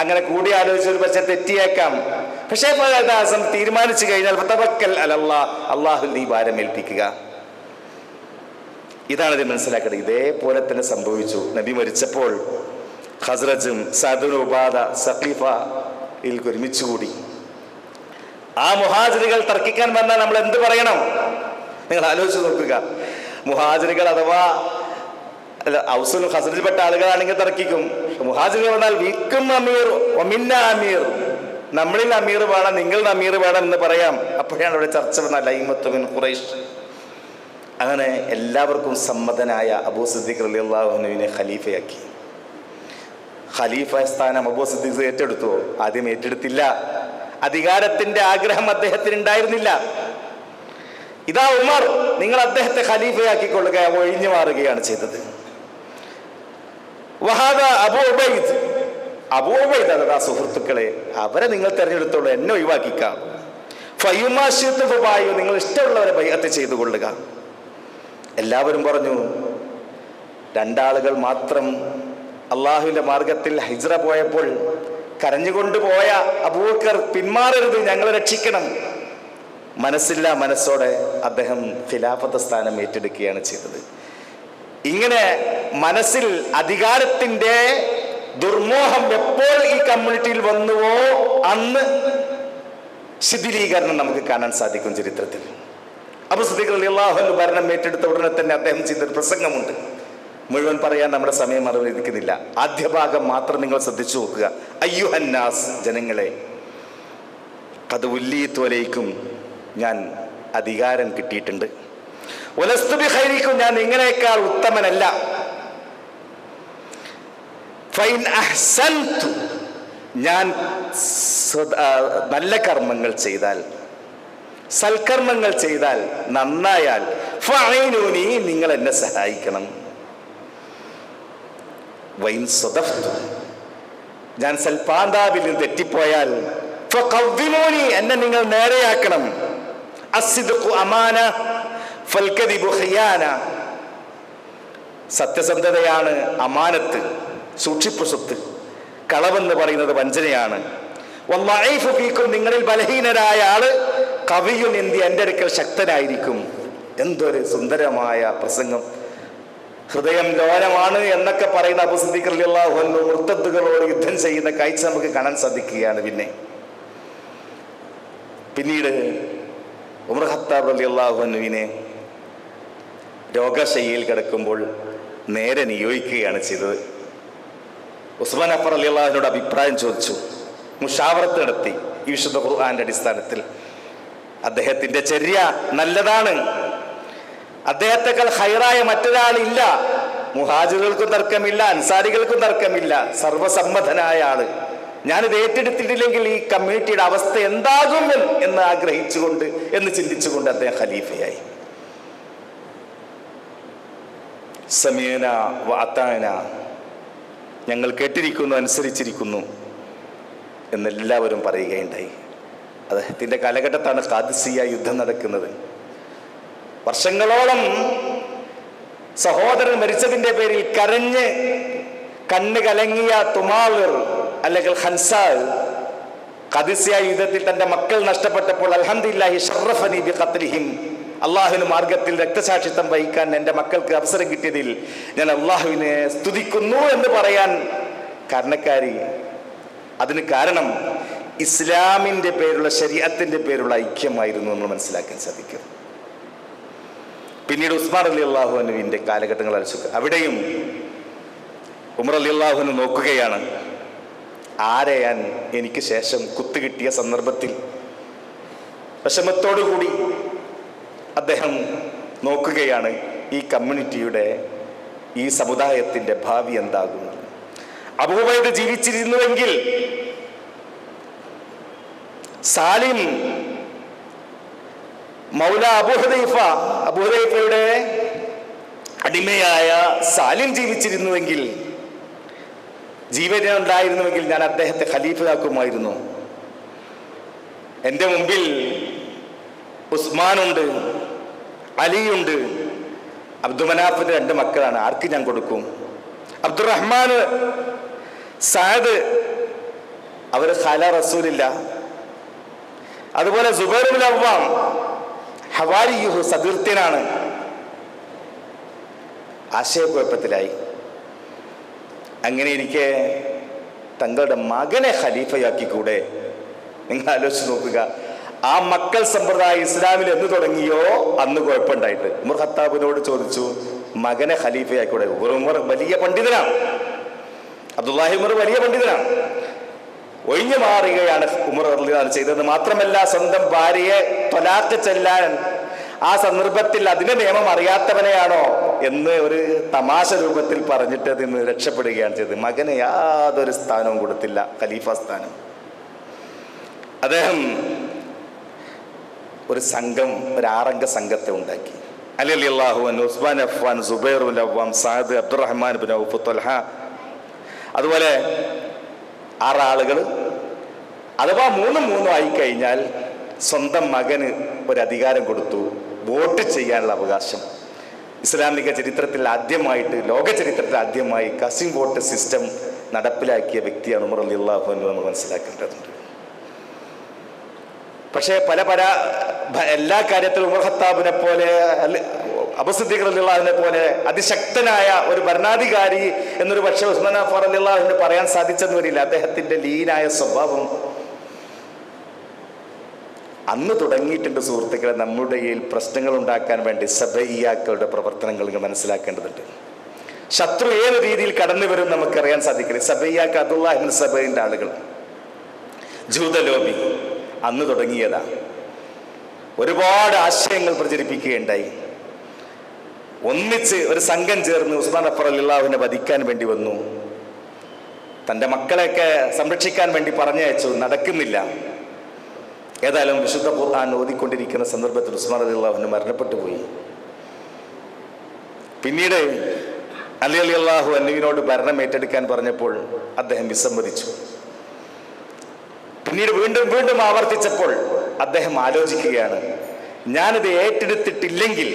അങ്ങനെ കൂടിയാലോചിച്ച് ഒരു പക്ഷെ തെറ്റിയേക്കാം. പക്ഷേ ഫഇദാ അസം, തീരുമാനിച്ചു കഴിഞ്ഞാൽ ഫതവക്കൽ അലല്ലാഹ്, അല്ലാഹുവിൽ നീ ഭാരമേൽപ്പിക്കുക. ഇതാണിത് മനസ്സിലാക്കേണ്ടത്. ഇതേപോലെ തന്നെ സംഭവിച്ചു. നബി മരിച്ചപ്പോൾ ഖസ്റജും സഅദ് ബിൻ ഉബാദ സഖീഫയിൽ ഒരുമിച്ചുകൂടി. ആ മുഹാജിറുകൾ തർക്കിക്കാൻ വന്നാൽ നമ്മൾ എന്ത് പറയണം? നിങ്ങൾ ആലോചിച്ച് നോക്കുക. മുഹാജിറുകൾ അഥവാ ഔസുൽ ഖസ്റജിൽപ്പെട്ട ആളുകളാണെങ്കിൽ തർക്കിക്കും. മുഹാജിറുകൾ വന്നാൽ വിക്കും അമീർ ഒമിന്ന അമീർ, നമ്മളിൽ അമീർ വേണം, നിങ്ങളുടെ അമീർ വേണം എന്ന് പറയാം. അപ്പോഴാണ് അവിടെ ചർച്ച വന്നാൽ ലൈമത്ത് ബിൻ ഖുറൈഷ്. അങ്ങനെ എല്ലാവർക്കും സമ്മതനായ അബൂ സിദ്ദീഖ് റളിയല്ലാഹു അൻഹുവിനെ ഖലീഫയാക്കി. ഖലീഫ സ്ഥാനം അബൂ സിദ്ദീഖ് ഏറ്റെടുത്തു? ആദ്യം ഏറ്റെടുത്തില്ല. അധികാരത്തിന്റെ ആഗ്രഹം അദ്ദേഹത്തിന് ഉണ്ടായിരുന്നില്ല. ഇതാ ഉമർ, നിങ്ങൾ അദ്ദേഹത്തെ ഖലീഫയാക്കിക്കൊള്ളുക, ഒഴിഞ്ഞു മാറുകയാണ് ചെയ്തത്. വഹാദ അബൂ ഉബൈദ്, അബൂ ഉബൈദ് അതാ സുഹൃത്തുക്കളെ, അവരെ നിങ്ങൾ തെരഞ്ഞെടുത്തോളൂ, എന്നെ ഒഴിവാക്കിക്കാം. ഫയുമാശിത്തുബായു, നിങ്ങൾ ഇഷ്ടമുള്ളവരെ ബൈഅത്ത് ചെയ്തു കൊള്ളുക. എല്ലാവരും പറഞ്ഞു. രണ്ടാളുകൾ മാത്രം അള്ളാഹുവിന്റെ മാർഗത്തിൽ ഹിജ്റ പോയപ്പോൾ കരഞ്ഞുകൊണ്ട് പോയ അബൂബക്കർ, പിന്മാറരുത്, ഞങ്ങളെ രക്ഷിക്കണം. മനസ്സില്ല മനസ്സോടെ അദ്ദേഹം ഖിലാഫത്ത് സ്ഥാനം ഏറ്റെടുക്കുകയാണ് ചെയ്തത്. ഇങ്ങനെ മനസ്സിൽ അധികാരത്തിന്റെ ദുർമോഹം എപ്പോൾ ഈ കമ്മ്യൂണിറ്റിയിൽ വന്നുവോ അന്ന് ശിഥിലീകരണം നമുക്ക് കാണാൻ സാധിക്കും ചരിത്രത്തിൽ. അബൂ സിദ്ദീഖ് റളിയല്ലാഹു അൻഹു ഭരണം ഏറ്റെടുത്ത ഉടനെ തന്നെ അദ്ദേഹം ചെയ്തൊരു പ്രസംഗമുണ്ട്. മുഴുവൻ പറയാൻ നമ്മുടെ സമയം അനുവദിക്കുന്നില്ല. ആദ്യ ഭാഗം മാത്രം നിങ്ങൾ ശ്രദ്ധിച്ചു നോക്കുക. അയ്യുഹന്നാസ്, ജനങ്ങളെ, ഖദ് ഉല്ലീതു അലൈക്കും, ഞാൻ അധികാരം കിട്ടിയിട്ടുണ്ട്. വലസ്തു ബിഖൈരിക്കും, ഞാൻ നിങ്ങളെക്കാൾ ഉത്തമനല്ല. ഫൈൻ അഹ്സൻതു, ഞാൻ നല്ല കർമ്മങ്ങൾ ചെയ്താൽ, സൽക്കർമ്മങ്ങൾ ചെയ്താൽ, നന്നായാൽ, ഫഅഈനൂനി, നിങ്ങൾ എന്നെ സഹായിക്കണം. വൈൻ സദഫ്തു, ഞാൻ സൽപാന്താവിൽ നിന്ന് തെറ്റിപ്പോയാൽ, ഫഖവ്വിമൂനി, എന്നെ നിങ്ങൾ നേരെയാക്കണം. അസ്സിദ്ഖു അമാന ഫൽകദിബു ഖിയാന, സത്യസന്ധതയാണ് അമാനത്ത്, സൂക്ഷിപ്പ് സ്വത്ത്. കളവെന്ന് പറയുന്നത് വഞ്ചനയാണ്. വല്ലഈഫു ഫീക്കും, നിങ്ങളിൽ ബലഹീനരായ ആള് കവിയുൻ എന്തി, എൻ്റെ അടുക്കൽ ശക്തനായിരിക്കും. എന്തൊരു സുന്ദരമായ പ്രസംഗം. ഹൃദയം ലോലമാണ് എന്നൊക്കെ പറയുന്ന അബൂ സിദ്ദീഖ് റളിയല്ലാഹു അൻഹു മുർത്തദ്ദുകളോട് യുദ്ധം ചെയ്യുന്ന കാഴ്ച നമുക്ക് കാണാൻ സാധിക്കുകയാണ്. പിന്നീട് ഉമർ ഖത്താബ് റളിയല്ലാഹു അൻഹുവിനെ രോഗശയ്യയിൽ കിടക്കുമ്പോൾ നേരെ നിയോഗിക്കുകയാണ് ചെയ്തത്. ഉസ്മാൻ അഫർ റളിയല്ലാഹു അൻഹുവിനോട് അഭിപ്രായം ചോദിച്ചു, മുഷാവറത്ത് നടത്തി. ഈ വിശുദ്ധ ഖുർആന്റെ അടിസ്ഥാനത്തിൽ അദ്ദേഹത്തിന്റെ ചര്യ നല്ലതാണ്, അദ്ദേഹത്തെക്കാൾ ഹൈറായ മറ്റൊരാളില്ല. മുഹാജിറുകൾക്കും തർക്കമില്ല, അൻസാരികൾക്കും തർക്കമില്ല, സർവസമ്മതനായ ആള്. ഞാനിത് ഏറ്റെടുത്തിട്ടില്ലെങ്കിൽ ഈ കമ്മ്യൂണിറ്റിയുടെ അവസ്ഥ എന്താകും എന്ന് ആഗ്രഹിച്ചുകൊണ്ട്, എന്ന് ചിന്തിച്ചുകൊണ്ട് അദ്ദേഹം ഖലീഫയായി. സമീന വഅതാന, ഞങ്ങൾ കേട്ടിരിക്കുന്നു, അനുസരിച്ചിരിക്കുന്നു എന്നെല്ലാവരും പറയുകയുണ്ടായി. അദ്ദേഹത്തിന്റെ കാലഘട്ടത്താണ് ഖാദിസിയ യുദ്ധം നടക്കുന്നത്. വർഷങ്ങളോളം സഹോദരൻ മരിച്ചതിന്റെ പേരിൽ കരഞ്ഞ് കണ്ണ് കലങ്ങിയ തുമാവിർ അല്ലെങ്കിൽ ഹൻസാൽ ഖാദിസിയ യുദ്ധത്തിൽ തന്റെ മക്കൾ നഷ്ടപ്പെട്ടപ്പോൾ അൽഹംദുലില്ലാഹി ശറഫനി ബിഖത്ലിഹിം, അള്ളാഹുവിന്റെ മാർഗത്തിൽ രക്തസാക്ഷിത്വം വഹിക്കാൻ എൻ്റെ മക്കൾക്ക് അവസരം കിട്ടിയതിൽ ഞാൻ അള്ളാഹുവിനെ സ്തുതിക്കുന്നു എന്ന് പറയാൻ കാരണക്കാരി. അതിന് കാരണം ഇസ്ലാമിന്റെ പേരുള്ള, ശരീഅത്തിന്റെ പേരുള്ള ഐക്യമായിരുന്നു നമ്മൾ മനസ്സിലാക്കാൻ സാധിക്കും. പിന്നീട് ഉസ്മാൻ റളിയല്ലാഹു അൻഹുവിന്റെ കാലഘട്ടങ്ങൾ അലസുക. അവിടെയും ഉമർ റളിയല്ലാഹു അൻഹു നോക്കുകയാണ്, ആരെയാൻ എനിക്ക് ശേഷം കുത്തുകിട്ടിയ സന്ദർഭത്തിൽ വിഷമത്തോടുകൂടി അദ്ദേഹം നോക്കുകയാണ് ഈ കമ്മ്യൂണിറ്റിയുടെ, ഈ സമുദായത്തിന്റെ ഭാവി എന്താകും. അബൂ ഉബൈദ ജീവിച്ചിരുന്നുവെങ്കിൽ സാലിം മൗല അബൂഹുദൈഫയുടെ അടിമയായ സാലിം ജീവിച്ചിരുന്നുവെങ്കിൽ, ജീവനുണ്ടായിരുന്നുവെങ്കിൽ ഞാൻ അദ്ദേഹത്തെ ഖലീഫയാക്കുമായിരുന്നു. എൻ്റെ മുമ്പിൽ ഉസ്മാനുണ്ട്, അലിയുണ്ട്, അബ്ദുമനാഫിന്റെ 2 മക്കളാണ്. ആർക്ക് ഞാൻ കൊടുക്കും? അബ്ദുറഹ്മാൻ, സഅദ്, അവർ ഖാല റസൂലില്ല. അതുപോലെ സുബൈർ ഇബ്നു അവ്വാം ഹവാരിയുഹു, സതീർത്ഥ്യനാണ്. ആശയക്കുഴപ്പത്തിലായി. അങ്ങനെ ഇരിക്കെ തങ്ങളുടെ മകനെ ഖലീഫയാക്കിക്കൂടെ? നിങ്ങൾ ആലോചിച്ച് നോക്കുക. ആ മക്കൾ സമ്പ്രദായം ഇസ്ലാമിൽ എന്ന് തുടങ്ങിയോ അന്ന് കുഴപ്പമുണ്ടായിട്ട് ഉമർ ഖത്താബിനോട് ചോദിച്ചു, മകനെ ഖലീഫയാക്കിക്കൂടെ? ഉമർ വലിയ പണ്ഡിതനാണ്, അബ്ദുല്ലാഹി ഉമർ വലിയ പണ്ഡിതനാണ്. ഒഴിഞ്ഞു മാറുകയാണ് ഉമർ റളിയല്ലാഹു ചെയ്തത്. മാത്രമല്ല, സ്വന്തം ഭാര്യയെ ത്വലാഖ് ചെല്ലാൻ ആ സന്ദർഭത്തിൽ അതിന്റെ നിയമം അറിയാത്തവനെയാണോ എന്ന് ഒരു തമാശ രൂപത്തിൽ പറഞ്ഞിട്ട് അതിൽ നിന്ന് രക്ഷപ്പെടുകയാണ് ചെയ്തത്. മകന് യാതൊരു സ്ഥാനവും കൊടുത്തില്ല, ഖലീഫ സ്ഥാനം. അദ്ദേഹം ഒരു സംഘം, ഒരു 6 അംഗ സംഘത്തെ ഉണ്ടാക്കി. അലി റളിയല്ലാഹു അൻഹു, Usman Affan, Zubair bin Awwam, Saad, Abdurrahman bin Auf, Talha, അതുപോലെ 6 ആളുകൾ. അഥവാ 3 ആയി കഴിഞ്ഞാൽ സ്വന്തം മകന് ഒരു അധികാരം കൊടുത്തു, വോട്ട് ചെയ്യാനുള്ള അവകാശം. ഇസ്ലാമിക ചരിത്രത്തിൽ ആദ്യമായിട്ട്, ലോക ചരിത്രത്തിൽ ആദ്യമായി കസിൻ വോട്ട് സിസ്റ്റം നടപ്പിലാക്കിയ വ്യക്തിയാണ് ഉമർ റളിയല്ലാഹു അൻഹു. നമ്മൾ മനസ്സിലാക്കേണ്ടതുണ്ട്. പക്ഷേ എല്ലാ കാര്യത്തിലും ഉമർ ഖത്താബിനെ പോലെ, അബൂ സിദ്ദീഖ് റളിയല്ലാഹു അൻഹുവിനെ പോലെ അതിശക്തനായ ഒരു ഭരണാധികാരി എന്നൊരു പക്ഷേ ഉസ്മാൻ അഫ്ഫാൻ റളിയല്ലാഹു അൻഹു പറയാൻ സാധിച്ചെന്ന് വരില്ല. അദ്ദേഹത്തിന്റെ ലീനായ സ്വഭാവം അന്ന് തുടങ്ങിയിട്ടുണ്ട്. സുഹൃത്തുക്കളെ, നമ്മുടെ കയ്യിൽ പ്രശ്നങ്ങൾ ഉണ്ടാക്കാൻ വേണ്ടി സബയ്യാക്കളുടെ പ്രവർത്തനങ്ങൾ നിങ്ങൾ മനസ്സിലാക്കേണ്ടതുണ്ട്. ശത്രു ഏത് രീതിയിൽ കടന്നു വരും നമുക്കറിയാൻ സാധിക്കില്ല. സബയ്യാക്ക് അബ്ദുല്ലാഹ് ഇബ്നു സബയിന്റെ ആളുകൾ, ജൂതലോബി അന്ന് തുടങ്ങിയതാ. ഒരുപാട് ആശയങ്ങൾ പ്രചരിപ്പിക്കുകയുണ്ടായി. ഒന്നിച്ച് ഒരു സംഘം ചേർന്ന് ഉസ്മാൻ അഫ്ഫാൻ റളിയല്ലാഹുവിനെ വധിക്കാൻ വേണ്ടി വന്നു. തൻ്റെ മക്കളെയൊക്കെ സംരക്ഷിക്കാൻ വേണ്ടി പറഞ്ഞയച്ചു, നടക്കുന്നില്ല. ഏതായാലും വിശുദ്ധ ഖുർആൻ ഓതിക്കൊണ്ടിരിക്കുന്ന സന്ദർഭത്തിൽ ഉസ്മാൻ റളിയല്ലാഹു മരണപ്പെട്ടു പോയി. പിന്നീട് അലി റളിയല്ലാഹു അൻഹുവിനോട് ഭരണം ഏറ്റെടുക്കാൻ പറഞ്ഞപ്പോൾ അദ്ദേഹം വിസമ്മതിച്ചു. പിന്നീട് വീണ്ടും ആവർത്തിച്ചപ്പോൾ അദ്ദേഹം ആലോചിക്കുകയാണ്, ഞാനിത് ഏറ്റെടുത്തിട്ടില്ലെങ്കിൽ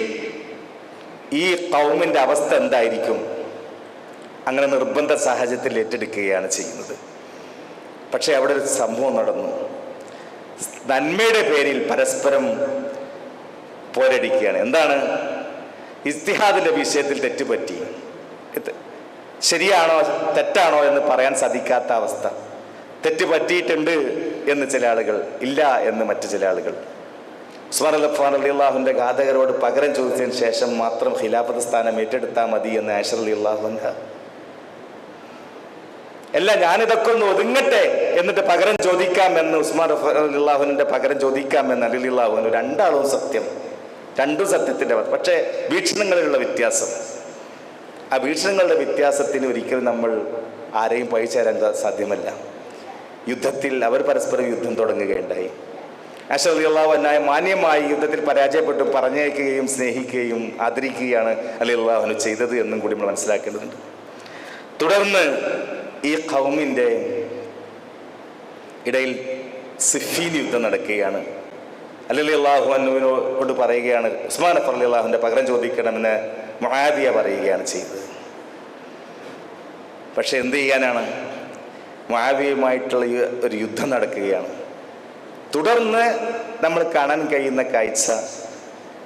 ഈ ഖൗമിന്റെ അവസ്ഥ എന്തായിരിക്കും? അങ്ങനെ നിർബന്ധ സാഹചര്യത്തിൽ ഏറ്റെടുക്കുകയാണ് ചെയ്യുന്നത്. പക്ഷെ അവിടെ ഒരു സംഭവം നടന്നു. നന്മയുടെ പേരിൽ പരസ്പരം പോരടിക്കുകയാണ്. എന്താണ്? ഇജ്തിഹാദിന്റെ വിഷയത്തിൽ തെറ്റുപറ്റി, ശരിയാണോ തെറ്റാണോ എന്ന് പറയാൻ സാധിക്കാത്ത അവസ്ഥ. തെറ്റ് പറ്റിയിട്ടുണ്ട് എന്ന് ചില ആളുകൾ, ഇല്ല എന്ന് മറ്റു ചില ആളുകൾ. ഉസ്മാൻ അഫ്ഫാൻ റളിയല്ലാഹുവിന്റെ ഘാതകരോട് പകരം ചോദിച്ചതിന് ശേഷം മാത്രം ഖിലാഫത്ത് സ്ഥാനം ഏറ്റെടുത്താൽ മതി എന്ന് ആയിഷ റളിയല്ലാഹു അൻഹ. അല്ല, ഞാനിതൊക്കെ ഒന്ന് ഒതുങ്ങട്ടെ എന്നിട്ട് പകരം ചോദിക്കാമെന്ന് ഉസ്മാൻ റളിയല്ലാഹുവിന്റെ പകരം ചോദിക്കാമെന്ന് അലി റളിയല്ലാഹു അൻഹു. രണ്ടാളും സത്യം, രണ്ടും സത്യത്തിന്റെ. പക്ഷേ വീക്ഷണങ്ങളിലുള്ള വ്യത്യാസം, ആ വീക്ഷണങ്ങളുടെ വ്യത്യാസത്തിന് ഒരിക്കലും നമ്മൾ ആരെയും പഴിച്ചേരാൻ സാധ്യമല്ല. യുദ്ധത്തിൽ അവർ പരസ്പരം യുദ്ധം തുടങ്ങുകയുണ്ടായി. ആയിഷ റളിയല്ലാഹു അൻഹ മാന്യമായി യുദ്ധത്തിൽ പരാജയപ്പെട്ടു പറഞ്ഞയക്കുകയും സ്നേഹിക്കുകയും ആദരിക്കുകയാണ് അലി റളിയല്ലാഹു അൻഹു ചെയ്തത് എന്നും കൂടി നമ്മൾ മനസ്സിലാക്കേണ്ടതുണ്ട്. തുടർന്ന് ഈ ഖൗമിൻ്റെ ഇടയിൽ സിഫീൻ യുദ്ധം നടക്കുകയാണ്. അലി റളിയല്ലാഹു അൻഹുവിനോട് പറയുകയാണ്, ഉസ്മാൻ അഫ്ഫാൻ റളിയല്ലാഹുവിന്റെ പകരം ചോദിക്കണമെന്ന് മുആവിയ പറയുകയാണ് ചെയ്തത്. പക്ഷെ എന്ത് ചെയ്യാനാണ്? മുആവിയയുമായിട്ടുള്ള ഒരു യുദ്ധം നടക്കുകയാണ്. തുടർന്ന് നമ്മൾ കാണാൻ കഴിയുന്ന കാഴ്ച,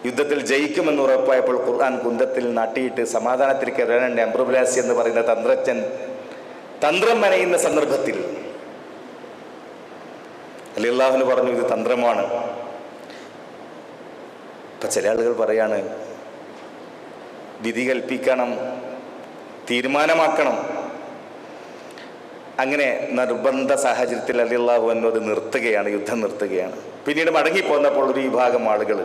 യുദ്ധത്തിൽ ജയിക്കുമെന്ന് ഉറപ്പായപ്പോൾ ഖുർആൻ കുന്തത്തിൽ നാട്ടിയിട്ട് സമാധാനത്തിലേക്ക് വരാനുണ്ട്. അംബ്രുബുലാസി എന്ന് പറയുന്ന തന്ത്രജ്ഞൻ തന്ത്രം മെനയുന്ന സന്ദർഭത്തിൽ അലി അള്ളാഹുവിന് പറഞ്ഞു, ഇത് തന്ത്രമാണ്. ഇപ്പൊ ചില ആളുകൾ പറയാണ്, വിധി കൽപ്പിക്കണം, തീരുമാനമാക്കണം. അങ്ങനെ നിർബന്ധ സാഹചര്യത്തിൽ അലി അള്ളാഹു അൻഹു അത് നിർത്തുകയാണ്, യുദ്ധം നിർത്തുകയാണ്. പിന്നീട് മടങ്ങിപ്പോന്നപ്പോൾ ഒരു വിഭാഗം ആളുകൾ,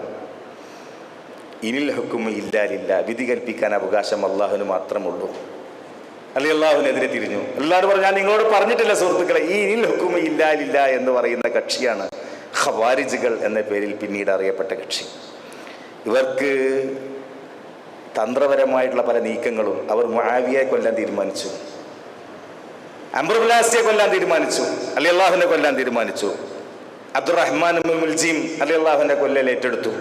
ഇനിൽ ഹുക്കുമു ഇല്ലാ ലില്ലാഹ്, വിധി കൽപ്പിക്കാൻ അവകാശം അള്ളാഹുവിന് മാത്രമുള്ളൂ, അലി അള്ളാഹുവിനെതിരെ തിരിഞ്ഞു. എല്ലാവരും പറഞ്ഞു, ഞാൻ നിങ്ങളോട് പറഞ്ഞിട്ടില്ല സുഹൃത്തുക്കളെ, ഈ ഇനിൽ ഹുക്കുമു ഇല്ലാ ലില്ലാഹ് എന്ന് പറയുന്ന കക്ഷിയാണ് ഖവാരിജുകൾ എന്ന പേരിൽ പിന്നീട് അറിയപ്പെട്ട കക്ഷി. ഇവർക്ക് തന്ത്രപരമായിട്ടുള്ള പല നീക്കങ്ങളും, അവർ മുആവിയയെ കൊല്ലാൻ തീരുമാനിച്ചു, അംബ്രുബുലാസിയെ കൊല്ലാൻ തീരുമാനിച്ചു, അലി അള്ളാഹുവിനെ കൊല്ലാൻ തീരുമാനിച്ചു. അബ്ദുറഹ്മാൻ ഇബ്നു മുൽജിം അലി അള്ളാഹുവിന്റെ കൊല്ലൽ ഏറ്റെടുത്തു.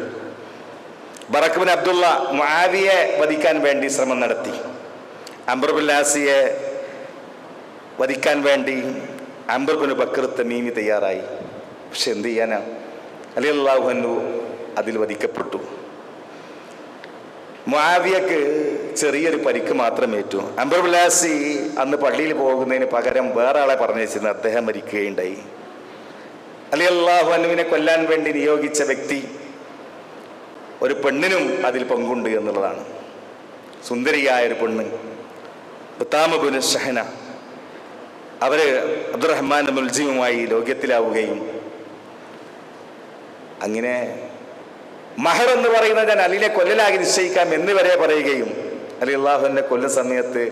ബറക് ബിൻ അബ്ദുള്ള മുആവിയെ വധിക്കാൻ വേണ്ടി ശ്രമം നടത്തി. അംബ്രുബുലാസിയെ വധിക്കാൻ വേണ്ടി അംബർ ബിൻ ബക്കർ തമീമി തയ്യാറായി. പക്ഷെ എന്ത് ചെയ്യാനാ? അലി അള്ളാഹു അൻഹു അതിൽ വധിക്കപ്പെട്ടു. മുആവിയക്ക് ചെറിയൊരു പരിക്ക് മാത്രം ഏറ്റു. അംബർ ബിലാസി അന്ന് പള്ളിയിൽ പോകുന്നതിന് പകരം വേറെ ആളെ പറഞ്ഞിരുന്നു, അദ്ദേഹം മരിക്കുകയുണ്ടായി. അലി അള്ളാഹു അൻഹുവിനെ കൊല്ലാൻ വേണ്ടി നിയോഗിച്ച വ്യക്തി ഒരു പെണ്ണിനും അതിൽ പങ്കുണ്ട് എന്നുള്ളതാണ്. സുന്ദരിയായ ഒരു പെണ്ണ് ഉത്താമ ബിൻ ഷഹന, അവര് അബ്ദുറഹ്മാൻ മുൽജിമുമായി ലോക്യത്തിലാവുകയും അങ്ങനെ മഹർ എന്ന് പറയുന്നത് ഞാൻ അലിനെ കൊല്ലലാക്കി നിശ്ചയിക്കാം എന്ന് വരെ പറയുകയും അലി അള്ളാഹുവിനെ കൊല്ലുന്ന സമയത്ത്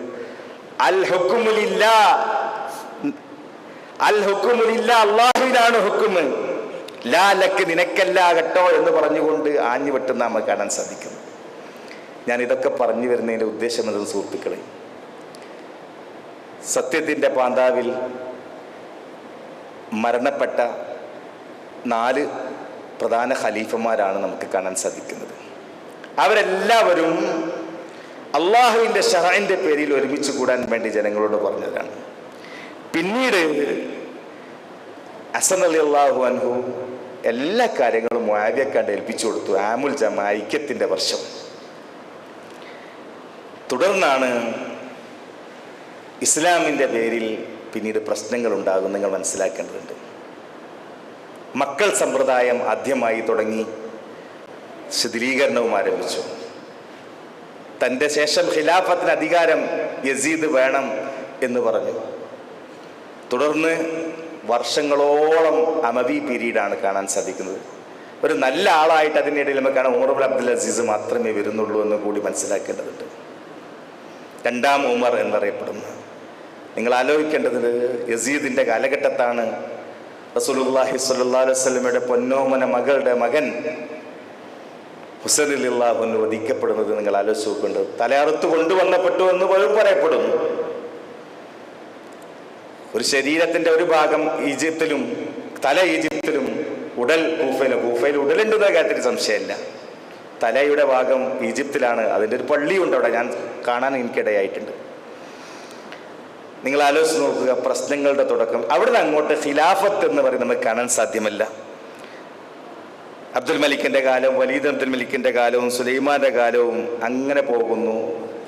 അൽ ഹുക്കുമുലില്ലാ, അള്ളാഹുവിനാണ് ഹുക്കുമ്, ലാ ലക്ക് നിനക്കല്ല കേട്ടോ എന്ന് പറഞ്ഞുകൊണ്ട് ആഞ്ഞു വെട്ടുന്ന നമുക്ക് കാണാൻ സാധിക്കും. ഞാൻ ഇതൊക്കെ പറഞ്ഞു വരുന്നതിൻ്റെ ഉദ്ദേശം എന്നത് സുഹൃത്തുക്കളെ, സത്യത്തിൻ്റെ പാന്താവിൽ മരണപ്പെട്ട 4 പ്രധാന ഖലീഫമാരാണ് നമുക്ക് കാണാൻ സാധിക്കുന്നത്. അവരെല്ലാവരും അള്ളാഹുവിൻ്റെ ശറഇൻ്റെ പേരിൽ ഒരുമിച്ച് കൂടാൻ വേണ്ടി ജനങ്ങളോട് പറഞ്ഞതാണ്. പിന്നീട് ഹസൻ റളിയല്ലാഹു അൻഹു എല്ലാ കാര്യങ്ങളും മുആവിയക്കാണ്ട് ഏൽപ്പിച്ചു കൊടുത്തു. ആമുൽ ജമാ, ഐക്യത്തിൻ്റെ വർഷം. തുടർന്നാണ് ഇസ്ലാമിൻ്റെ പേരിൽ പിന്നീട് പ്രശ്നങ്ങൾ ഉണ്ടാകും. നിങ്ങൾ മനസ്സിലാക്കേണ്ടതുണ്ട്. മക്കൾ സമ്പ്രദായം ആദ്യമായി തുടങ്ങി, ശിഥിലീകരണവും ആരംഭിച്ചു. തൻ്റെ ശേഷം ഖിലാഫത്തിന് അധികാരം യസീദ് വേണം എന്ന് പറഞ്ഞു. തുടർന്ന് വർഷങ്ങളോളം അമവി പീരീഡാണ് കാണാൻ സാധിക്കുന്നത്. ഒരു നല്ല ആളായിട്ട് അതിൻ്റെ ഇടയിൽ നമുക്ക് കാണാം ഉമർ ഇബ്നു അബ്ദുൽ അസീസ് മാത്രമേ വരുന്നുള്ളൂ എന്ന് കൂടി മനസ്സിലാക്കേണ്ടതുണ്ട്. 2ാം ഉമർ എന്നറിയപ്പെടുന്ന, നിങ്ങൾ ആലോചിക്കേണ്ടത് യസീദിൻ്റെ കാലഘട്ടത്താണ് റസൂലുള്ളാഹി സ്വല്ലല്ലാഹു അലൈഹി വസല്ലമയുടെ പൊന്നോമന മകളുടെ മകൻ ഹുസൈൻ റളിയല്ലാഹു അൻഹു വധിക്കപ്പെടുന്നത്. നിങ്ങൾ ആലോചിച്ച് നോക്കേണ്ടത്. തലയറുത്ത് കൊണ്ടുവന്നപ്പെട്ടു എന്ന് പോലും പറയപ്പെടുന്നു. ഒരു ശരീരത്തിൻ്റെ ഒരു ഭാഗം ഈജിപ്തിലും തല ഈജിപ്തിലും ഉടൽ കൂഫയിൽ ഉടലുണ്ടെന്ന കാര്യത്തിൽ സംശയമില്ല. തലയുടെ ഭാഗം ഈജിപ്തിലാണ്. അതിൻ്റെ ഒരു പള്ളിയുണ്ട് അവിടെ, ഞാൻ കാണാൻ എനിക്കിടയായിട്ടുണ്ട്. നിങ്ങൾ ആലോചിച്ച് നോക്കുക, പ്രശ്നങ്ങളുടെ തുടക്കം. അവിടുന്ന് അങ്ങോട്ട് ഖിലാഫത്ത് എന്ന് പറയുന്നത് നമുക്ക് കാണാൻ സാധ്യമല്ല. അബ്ദുൽ മലിക്കിൻ്റെ കാലവും വലീദ് അബ്ദുൽ മലിക്കിൻ്റെ കാലവും സുലൈമാൻ്റെ കാലവും അങ്ങനെ പോകുന്നു.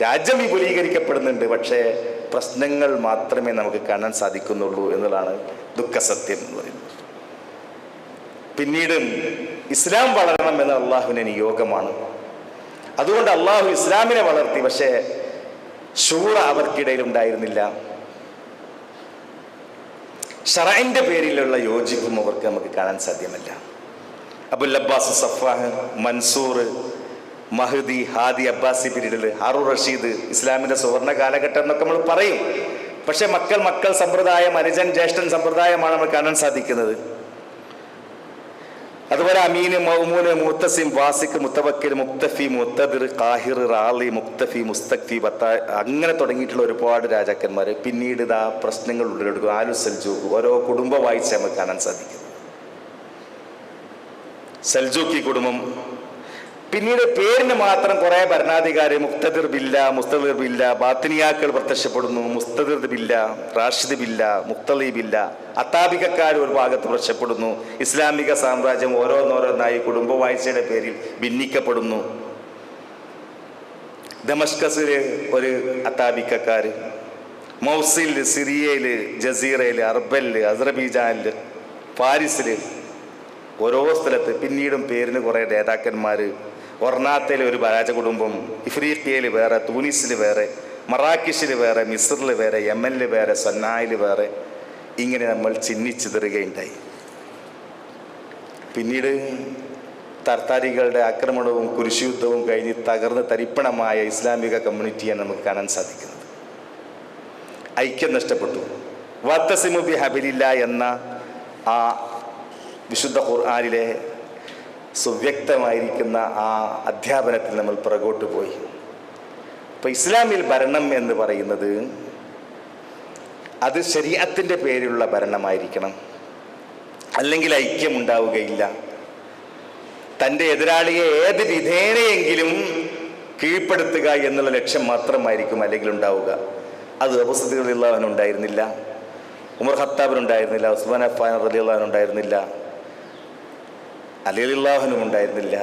രാജ്യം വിപുലീകരിക്കപ്പെടുന്നുണ്ട്, പക്ഷേ പ്രശ്നങ്ങൾ മാത്രമേ നമുക്ക് കാണാൻ സാധിക്കുന്നുള്ളൂ എന്നുള്ളതാണ് ദുഃഖസത്യം എന്ന് പറയുന്നത്. പിന്നീട് ഇസ്ലാം വളരണം എന്ന അള്ളാഹുവിൻ്റെ നിയോഗമാണ്. അതുകൊണ്ട് അള്ളാഹു ഇസ്ലാമിനെ വളർത്തി. പക്ഷേ ശൂറ അവർക്കിടയിൽ ഉണ്ടായിരുന്നില്ല. ശറഇന്റെ പേരിലുള്ള യോജിപ്പും അവർക്ക് നമുക്ക് കാണാൻ സാധ്യമല്ല. അബുൽ അബ്ബാസ് സഫാഹ്, മൻസൂർ, മഹദി, ഹാദി അബ്ബാസി പീരീഡിൽ ഹാറൂൺ റഷീദ്, ഇസ്ലാമിൻ്റെ സുവർണ കാലഘട്ടം എന്നൊക്കെ നമ്മൾ പറയും. പക്ഷെ മക്കൾ സമ്പ്രദായം, അനുജൻ ജ്യേഷ്ഠൻ സമ്പ്രദായമാണ് നമ്മൾ കാണാൻ സാധിക്കുന്നത്. അതുപോലെ അമീന്, മൗമൂന്, മുത്തസിം, വാസിഖ്, മുത്തവക്കിൽ, മുക്തഫി, മുത്തദിർ, ഖാഹിർ, റാളി, മുക്തഫി, മുസ്തഖ്ഫി, അങ്ങനെ തുടങ്ങിയിട്ടുള്ള ഒരുപാട് രാജാക്കന്മാർ. പിന്നീട് ഇതാ പ്രശ്നങ്ങൾ ഉടലെടുക്കും. ആലു സൽജൂക്ക്, ഓരോ കുടുംബ വായിച്ച് നമുക്ക് കാണാൻ സാധിക്കും. സൽജൂക്കി കുടുംബം. പിന്നീട് പേരിന് മാത്രം കുറെ ഭരണാധികാരി, മുക്തദിർ ബില്ല, മുസ്തദിർ ബില്ല, ബാത്തിനിയാക്കൾ പ്രത്യക്ഷപ്പെടുന്നു. മുസ്തദിർ ബില്ല, റാഷിദ് ബില്ല, മുക്തലി ബില്ല, അത്താബികക്കാർ ഒരു ഭാഗത്ത് പ്രത്യക്ഷപ്പെടുന്നു. ഇസ്ലാമിക സാമ്രാജ്യം ഓരോന്നോരോന്നായി കുടുംബ വാഴ്ചയുടെ പേരിൽ ഭിന്നിക്കപ്പെടുന്നു. ദമസ്കസിൽ ഒരു അത്താബിക്കക്കാർ, മൗസിൽ, സിറിയയിൽ, ജസീറയിൽ, അർബലിൽ, അസർബൈജാനിൽ, പാരീസിൽ, ഓരോ സ്ഥലത്ത് പിന്നീടും പേരിന് കുറേ നേതാക്കന്മാർ. ഒർണാത്തയിൽ ഒരു രാജകുടുംബം, ഇഫ്രീഖിയയിൽ വേറെ, തൂനിസിൽ വേറെ, മറാക്കിഷിൽ വേറെ, മിസ്റിൽ വേറെ, യമനിൽ വേറെ, സന്നായിൽ വേറെ, ഇങ്ങനെ നമ്മൾ ചിന്നിച്ചിതറുകയുണ്ടായി. പിന്നീട് തർത്താരികളുടെ ആക്രമണവും കുരിശുയുദ്ധവും കഴിഞ്ഞ് തകർന്ന് തരിപ്പണമായ ഇസ്ലാമിക കമ്മ്യൂണിറ്റിയാണ് നമുക്ക് കാണാൻ സാധിക്കുന്നത്. ഐക്യം നഷ്ടപ്പെട്ടു. വത്തസിമു ബി ഹബിലില്ല എന്ന ആ വിശുദ്ധ ഖുർആനിലെ സുവ്യക്തമായിരിക്കുന്ന ആ അധ്യാപനത്തിൽ നമ്മൾ പുറകോട്ട് പോയി. അപ്പോൾ ഇസ്ലാമിൽ ഭരണം എന്ന് പറയുന്നത് അത് ശരീഅത്തിൻ്റെ പേരിലുള്ള ഭരണമായിരിക്കണം, അല്ലെങ്കിൽ ഐക്യം ഉണ്ടാവുകയില്ല. തൻ്റെ എതിരാളിയെ ഏത് വിധേനയെങ്കിലും കീഴ്പ്പെടുത്തുക എന്നുള്ള ലക്ഷ്യം മാത്രമായിരിക്കും അല്ലെങ്കിൽ ഉണ്ടാവുക. അത് അബൂ സിദ്ദീഖ് റളിയല്ലാഹു അൻഹു ഉണ്ടായിരുന്നില്ല, ഉമർ ഖത്താബിനുണ്ടായിരുന്നില്ല, ഉസ്മാൻ അഫ്ഫാൻ റളിയല്ലാഹു അൻഹു ഉണ്ടായിരുന്നില്ല, അലി റളിയല്ലാഹു അൻഹു ഉണ്ടായിരുന്നില്ല,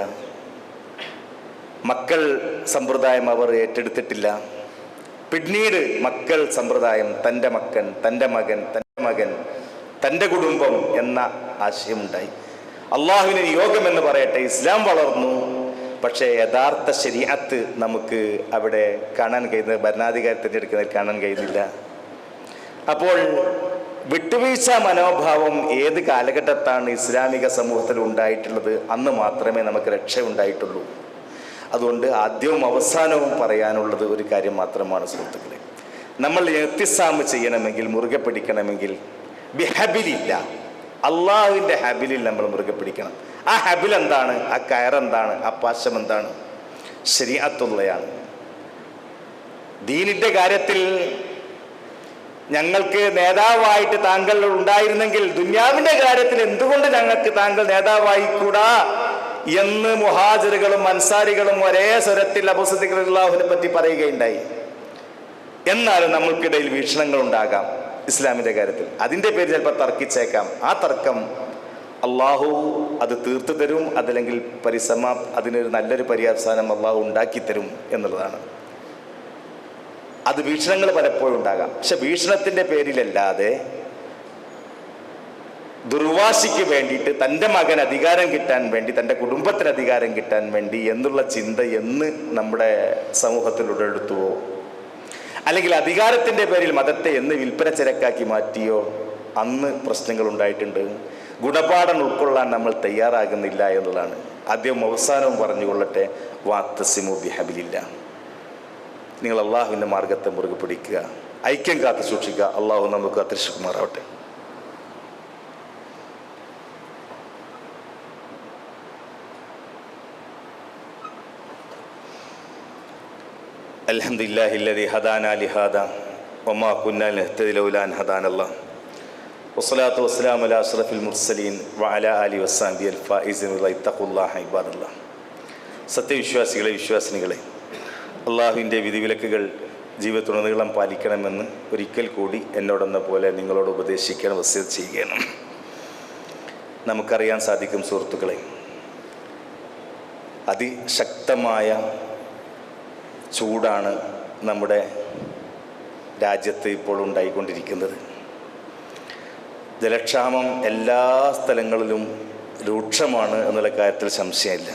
മക്കൾ സമ്പ്രദായം അവർ ഏറ്റെടുത്തിട്ടില്ല. പിന്നീട് മക്കൾ സമ്പ്രദായം, തൻ്റെ മകൻ, തൻ്റെ മകൻ, തൻ്റെ മകൻ, തൻ്റെ കുടുംബം എന്ന ആശയമുണ്ടായി. അള്ളാഹുവിന് യോഗമെന്ന് പറയട്ടെ, ഇസ്ലാം വളർന്നു. പക്ഷേ യഥാർത്ഥ ശരീഅത്ത് നമുക്ക് അവിടെ കാണാൻ കഴിയുന്നത്, ഭരണാധികാരി തിരഞ്ഞെടുക്കുന്നതിൽ കാണാൻ കഴിയുന്നില്ല. അപ്പോൾ വിട്ടുവീഴ്ച മനോഭാവം ഏത് കാലഘട്ടത്താണ് ഇസ്ലാമിക സമൂഹത്തിൽ ഉണ്ടായിട്ടുള്ളത്, അന്ന് മാത്രമേ നമുക്ക് രക്ഷ ഉണ്ടായിട്ടുള്ളൂ. അതുകൊണ്ട് ആദ്യവും അവസാനവും പറയാനുള്ളത് ഒരു കാര്യം മാത്രമാണ് സുഹൃത്തുക്കളെ. നമ്മൾ ഇഹ്തിസാം ചെയ്യണമെങ്കിൽ, മുറുകെ പിടിക്കണമെങ്കിൽ ബിഹബിലില്ല, അള്ളാഹുവിൻ്റെ ഹബിലിൽ നമ്മൾ മുറുകെ പിടിക്കണം. ആ ഹബിൽ എന്താണ്? ആ കയറെന്താണ്? ആ പാശം എന്താണ്? ശരീഅത്തുള്ളയാണ്. ദീനിൻ്റെ കാര്യത്തിൽ ഞങ്ങൾക്ക് നേതാവായിട്ട് താങ്കൾ ഉണ്ടായിരുന്നെങ്കിൽ ദുനിയാവിൻ്റെ കാര്യത്തിൽ എന്തുകൊണ്ട് ഞങ്ങൾക്ക് താങ്കൾ നേതാവായിക്കൂടാ എന്ന് മുഹാജിറുകളും അൻസാരികളും ഒരേ സ്വരത്തിൽ അബൂ സിദ്ദീഖ് റളിയല്ലാഹുവിനെ പറ്റി പറയുകയുണ്ടായി. എന്നാലും നമ്മൾക്കിടയിൽ വീക്ഷണങ്ങൾ ഉണ്ടാകാം ഇസ്ലാമിൻ്റെ കാര്യത്തിൽ. അതിൻ്റെ പേര് ചിലപ്പോൾ തർക്കിച്ചേക്കാം. ആ തർക്കം അള്ളാഹു അത് തീർത്തു തരും, അതല്ലെങ്കിൽ അതിനൊരു നല്ലൊരു പര്യവസാനം അള്ളാഹു ഉണ്ടാക്കി തരും എന്നുള്ളതാണ്. അത് വീക്ഷണങ്ങൾ പലപ്പോഴും ഉണ്ടാകാം. പക്ഷെ വീക്ഷണത്തിൻ്റെ പേരിലല്ലാതെ ദുർവാശിക്ക് വേണ്ടിയിട്ട് തൻ്റെ മകൻ അധികാരം കിട്ടാൻ വേണ്ടി, തൻ്റെ കുടുംബത്തിന് അധികാരം കിട്ടാൻ വേണ്ടി എന്നുള്ള ചിന്ത എന്ന് നമ്മുടെ സമൂഹത്തിൽ ഉടലെടുത്തുവോ, അല്ലെങ്കിൽ അധികാരത്തിൻ്റെ പേരിൽ മതത്തെ എന്ന് വിൽപ്പന ചരക്കാക്കി മാറ്റിയോ, അന്ന് പ്രശ്നങ്ങൾ ഉണ്ടായിട്ടുണ്ട്. ഗുണപാഠം ഉൾക്കൊള്ളാൻ നമ്മൾ തയ്യാറാകുന്നില്ല എന്നുള്ളതാണ്. ആദ്യവും അവസാനവും പറഞ്ഞുകൊള്ളട്ടെ, വാത്തസിമു ബിഹബിലില്ല. നിങ്ങൾ അള്ളാഹുവിൻ്റെ മാർഗത്തെ മുറുകെ പിടിക്കുക, ഐക്യം കാത്തു സൂക്ഷിക്കുക. അള്ളാഹു നമുക്ക് അദൃശ്യകുമാറാവട്ടെ. അൽഹംദുലില്ലാഹില്ലദീ ഹദാനാ ലിഹാദാ വമാ കുന്നാ ലിനഹ്തദിയ ലൗലാ അൻ ഹദാനല്ലാഹ് വസ്സലാത്തു വസ്സലാമു അലാ അഷ്റഫിൽ മുർസലീൻ വഅലാ ആലിഹി വസ്സഹ്ബിഹിൽ ഫായിസീൻ ഇത്തഖുല്ലാഹ ഇബാദല്ലാഹ്. സത്യവിശ്വാസികളെ, വിശ്വാസിനികളെ, അള്ളാഹുവിൻ്റെ വിധിവിലക്കുകൾ ജീവിതത്തിലുടനീളം പാലിക്കണമെന്ന് ഒരിക്കൽ കൂടി എന്നോടെന്ന പോലെ നിങ്ങളോട് ഉപദേശിക്കാൻ വസിയത്ത് ചെയ്യുകയാണ്. നമുക്കറിയാൻ സാധിക്കും സുഹൃത്തുക്കളെ, അതിശക്തമായ ചൂടാണ് നമ്മുടെ രാജ്യത്ത് ഇപ്പോൾ ഉണ്ടായിക്കൊണ്ടിരിക്കുന്നത്. ജലക്ഷാമം എല്ലാ സ്ഥലങ്ങളിലും രൂക്ഷമാണ് എന്നുള്ള കാര്യത്തിൽ സംശയമില്ല.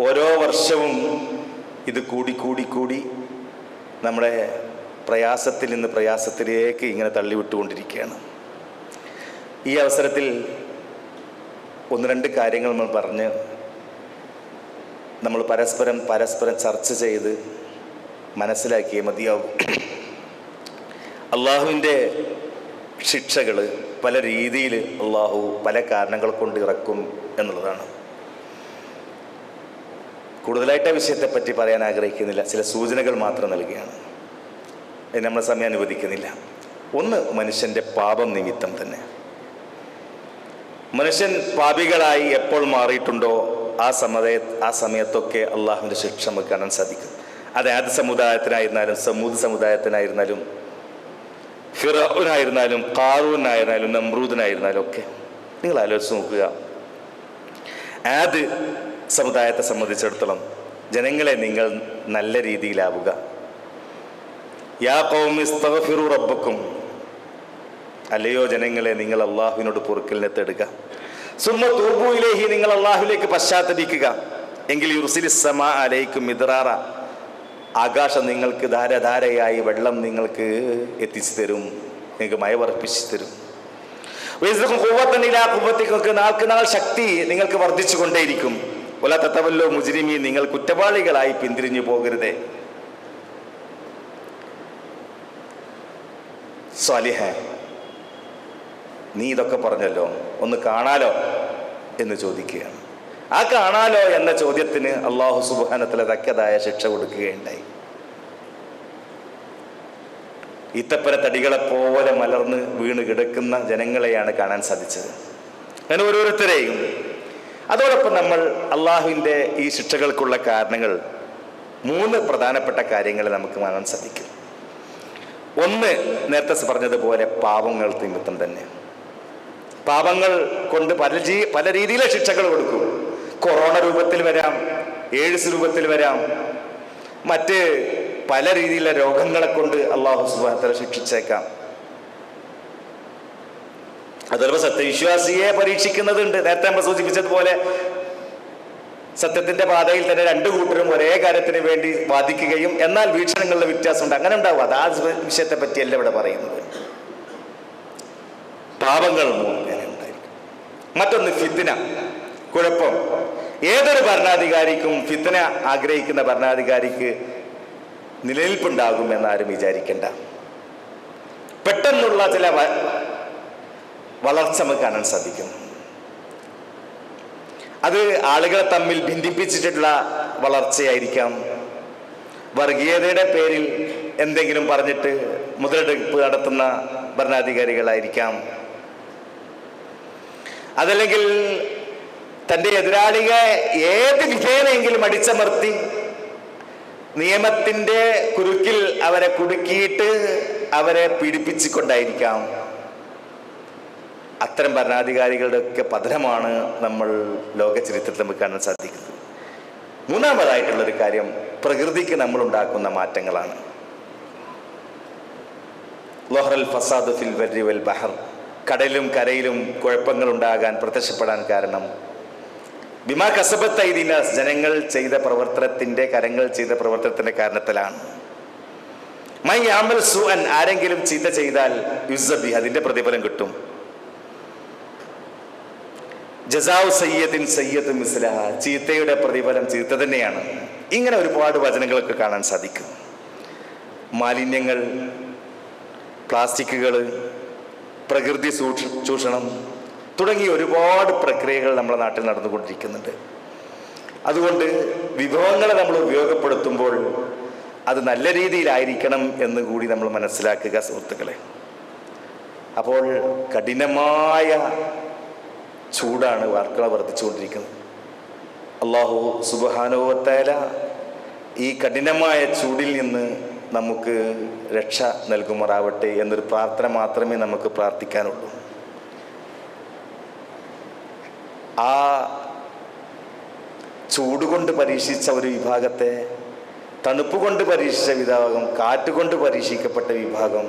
ഓരോ വർഷവും ഇത് കൂടി നമ്മുടെ പ്രയാസത്തിൽ നിന്ന് പ്രയാസത്തിലേക്ക് ഇങ്ങനെ തള്ളിവിട്ടുകൊണ്ടിരിക്കുകയാണ്. ഈ അവസരത്തിൽ ഒന്ന് രണ്ട് കാര്യങ്ങൾ നമ്മൾ പറഞ്ഞ് നമ്മൾ പരസ്പരം ചർച്ച ചെയ്ത് മനസ്സിലാക്കിയേ മതിയാകും. അള്ളാഹുവിൻ്റെ ശിക്ഷകൾ പല രീതിയിൽ അള്ളാഹു പല കാരണങ്ങൾ കൊണ്ട് ഇറക്കും എന്നുള്ളതാണ്. കൂടുതലായിട്ട് ആ വിഷയത്തെപ്പറ്റി പറയാൻ ആഗ്രഹിക്കുന്നില്ല, ചില സൂചനകൾ മാത്രം നൽകുകയാണ്. അതിന് നമ്മൾ സമയം അനുവദിക്കുന്നില്ല. ഒന്ന്, മനുഷ്യൻ്റെ പാപം നിമിത്തം തന്നെ. മനുഷ്യൻ പാപികളായി എപ്പോൾ മാറിയിട്ടുണ്ടോ ആ സമയത്തൊക്കെ അള്ളാഹുവിൻ്റെ ശിക്ഷ നമുക്ക് കാണാൻ സാധിക്കും. അത് ആദ് സമുദായത്തിനായിരുന്നാലും സമൂദ് സമുദായത്തിനായിരുന്നാലും ഫിറഔനായിരുന്നാലും ഖാറൂനായിരുന്നാലും നമ്രൂദിനായിരുന്നാലും ഒക്കെ നിങ്ങൾ ആലോചിച്ച് നോക്കുക. ആദ് സമുദായത്തെ സംബന്ധിച്ചിടത്തോളം ജനങ്ങളെ നിങ്ങൾ നല്ല രീതിയിലാവുക. യാ ഖൗമി ഇസ്തഗ്ഫിറൂ റബ്ബക്കും, അല്ലയോ ജനങ്ങളെ നിങ്ങൾ അള്ളാഹുവിനോട് പൊറുക്കലിനെ തേടുക. സുമ്മ തൂബൂ ഇലൈഹി, നിങ്ങൾ അള്ളാഹുവിലേക്ക് പശ്ചാത്തപിക്കുക. എങ്കിൽ യുർസിലിസ് സമാ അലൈക്കും മിദ്റാറ, ആകാശം നിങ്ങൾക്ക് ധാരധാരയായി വെള്ളം നിങ്ങൾക്ക് എത്തിച്ചു തരും, നിങ്ങൾക്ക് മഴ വർപ്പിച്ചു തരും. നാൾക്ക് നാൾ ശക്തി നിങ്ങൾക്ക് വർദ്ധിച്ചു കൊണ്ടേയിരിക്കും. വലാ തതവല്ലോ മുജ്രിമീൻ, നിങ്ങൾ കുറ്റവാളികളായി പിന്തിരിഞ്ഞു പോകരുതേ. സ്വാലിഹേ, നീ ഇതൊക്കെ പറഞ്ഞല്ലോ, ഒന്ന് കാണാലോ എന്ന് ചോദിക്കുകയാണ്. ആ കാണാലോ എന്ന ചോദ്യത്തിന് അല്ലാഹു സുബ്ഹാനഹു വ തആല തക്കതായ ശിക്ഷ കൊടുക്കുകയുണ്ടായി. ഈത്തപ്പന തടികളെപ്പോലെ മലർന്ന് വീണ് കിടക്കുന്ന ജനങ്ങളെയാണ് കാണാൻ സാധിച്ചത്. അങ്ങനെ ഓരോരുത്തരെയും. അതോടൊപ്പം നമ്മൾ അള്ളാഹുവിൻ്റെ ഈ ശിക്ഷകൾക്കുള്ള കാരണങ്ങൾ, മൂന്ന് പ്രധാനപ്പെട്ട കാര്യങ്ങൾ നമുക്ക് കാണാൻ സാധിക്കും. ഒന്ന്, നേരത്തെ പറഞ്ഞതുപോലെ പാപങ്ങൾ നിമിത്തം തന്നെ. പാപങ്ങൾ കൊണ്ട് പല രീതിയിലെ ശിക്ഷകൾ കൊടുക്കും. കൊറോണ രൂപത്തിൽ വരാം, എയ്ഡ്സ് രൂപത്തിൽ വരാം, മറ്റ് പല രീതിയിലുള്ള രോഗങ്ങളെ കൊണ്ട് അള്ളാഹു സുബ്ഹാനഹു വ തആല ശിക്ഷിച്ചേക്കാം. അതുപോലെ സത്യവിശ്വാസിയെ പരീക്ഷിക്കുന്നതുണ്ട്. നേരത്തെ നമ്മൾ സൂചിപ്പിച്ചതുപോലെ സത്യത്തിന്റെ പാതയിൽ തന്നെ രണ്ടു കൂട്ടരും ഒരേ കാര്യത്തിന് വേണ്ടി വാദിക്കുകയും എന്നാൽ വീക്ഷണങ്ങളുടെ വ്യത്യാസമുണ്ട്, അങ്ങനെ ഉണ്ടാവും. അത് ആ വിഷയത്തെ പറ്റിയല്ല ഇവിടെ പറയുന്നത്. പാപങ്ങൾ ഉണ്ടായിരിക്കും. മറ്റൊന്ന് ഫിത്ന, കുഴപ്പം. ഏതൊരു ഭരണാധികാരിക്കും ഫിത്ന ആഗ്രഹിക്കുന്ന ഭരണാധികാരിക്ക് നിലനിൽപ്പുണ്ടാകും എന്നാരും വിചാരിക്കേണ്ട. പെട്ടെന്നുള്ള ചില വളർച്ച നമുക്ക് കാണാൻ സാധിക്കും. അത് ആളുകളെ തമ്മിൽ ഭിന്നിപ്പിച്ചിട്ടുള്ള വളർച്ചയായിരിക്കാം. വർഗീയതയുടെ പേരിൽ എന്തെങ്കിലും പറഞ്ഞിട്ട് മുതലെടുപ്പ് നടത്തുന്ന ഭരണാധികാരികളായിരിക്കാം. അതല്ലെങ്കിൽ തൻ്റെ എതിരാളികളെ ഏത് വിധേനയെങ്കിലും അടിച്ചമർത്തി നിയമത്തിൻ്റെ കുരുക്കിൽ അവരെ കുടുക്കിയിട്ട് അവരെ പീഡിപ്പിച്ചുകൊണ്ടായിരിക്കാം. അത്തരം ഭരണാധികാരികളുടെ ഒക്കെ പതനമാണ് നമ്മൾ ലോക ചരിത്രത്തിൽ നമുക്ക് കാണാൻ സാധിക്കുന്നത്. മൂന്നാമതായിട്ടുള്ളൊരു കാര്യം പ്രകൃതിക്ക് നമ്മൾ ഉണ്ടാക്കുന്ന മാറ്റങ്ങളാണ്. ലഹറൽ ഫസാദു ഫിൽ ബർരി വൽ ബഹർ, കടലിലും കരയിലും കുഴപ്പങ്ങൾ ഉണ്ടാകാൻ പ്രത്യക്ഷപ്പെടാൻ കാരണം ബിമാ കസബത്ത് ഐദീന, ജനങ്ങൾ ചെയ്ത പ്രവർത്തനത്തിന്റെ, കരങ്ങൾ ചെയ്ത പ്രവർത്തനത്തിന്റെ കാരണത്തിലാണ്. മൈ യഅമൽ സുഅൻ, ആരെങ്കിലും ചീത്ത ചെയ്താൽ യുസ്ബി, അതിന്റെ പ്രതിഫലം കിട്ടും. ജസാഉ സയ്യത്തിൻ സയ്യത്തുൻ മിസ്ലഹ, ചീത്തയുടെ പ്രതിഫലം ചീത്ത തന്നെയാണ്. ഇങ്ങനെ ഒരുപാട് വചനങ്ങളൊക്കെ കാണാൻ സാധിക്കും. മാലിന്യങ്ങൾ, പ്ലാസ്റ്റിക്കുകൾ, പ്രകൃതി ചൂഷണം തുടങ്ങിയ ഒരുപാട് പ്രക്രിയകൾ നമ്മുടെ നാട്ടിൽ നടന്നുകൊണ്ടിരിക്കുന്നുണ്ട്. അതുകൊണ്ട് വിഭവങ്ങളെ നമ്മൾ ഉപയോഗപ്പെടുത്തുമ്പോൾ അത് നല്ല രീതിയിലായിരിക്കണം എന്ന് കൂടി നമ്മൾ മനസ്സിലാക്കുക സുഹൃത്തുക്കളെ. അപ്പോൾ കഠിനമായ ചൂടാണ് വാർക്കള വർദ്ധിച്ചുകൊണ്ടിരിക്കുന്നത്. അല്ലാഹു സുബ്ഹാനഹു വ തആല ഈ കഠിനമായ ചൂടിൽ നിന്ന് നമുക്ക് രക്ഷ നൽകുമാറാവട്ടെ എന്നൊരു പ്രാർത്ഥന മാത്രമേ നമുക്ക് പ്രാർത്ഥിക്കാനുള്ളൂ. ആ ചൂടുകൊണ്ട് പരീക്ഷിച്ച ഒരു വിഭാഗത്തെ തണുപ്പ് കൊണ്ട് പരീക്ഷിച്ച വിഭാഗം, കാറ്റുകൊണ്ട് പരീക്ഷിക്കപ്പെട്ട വിഭാഗം,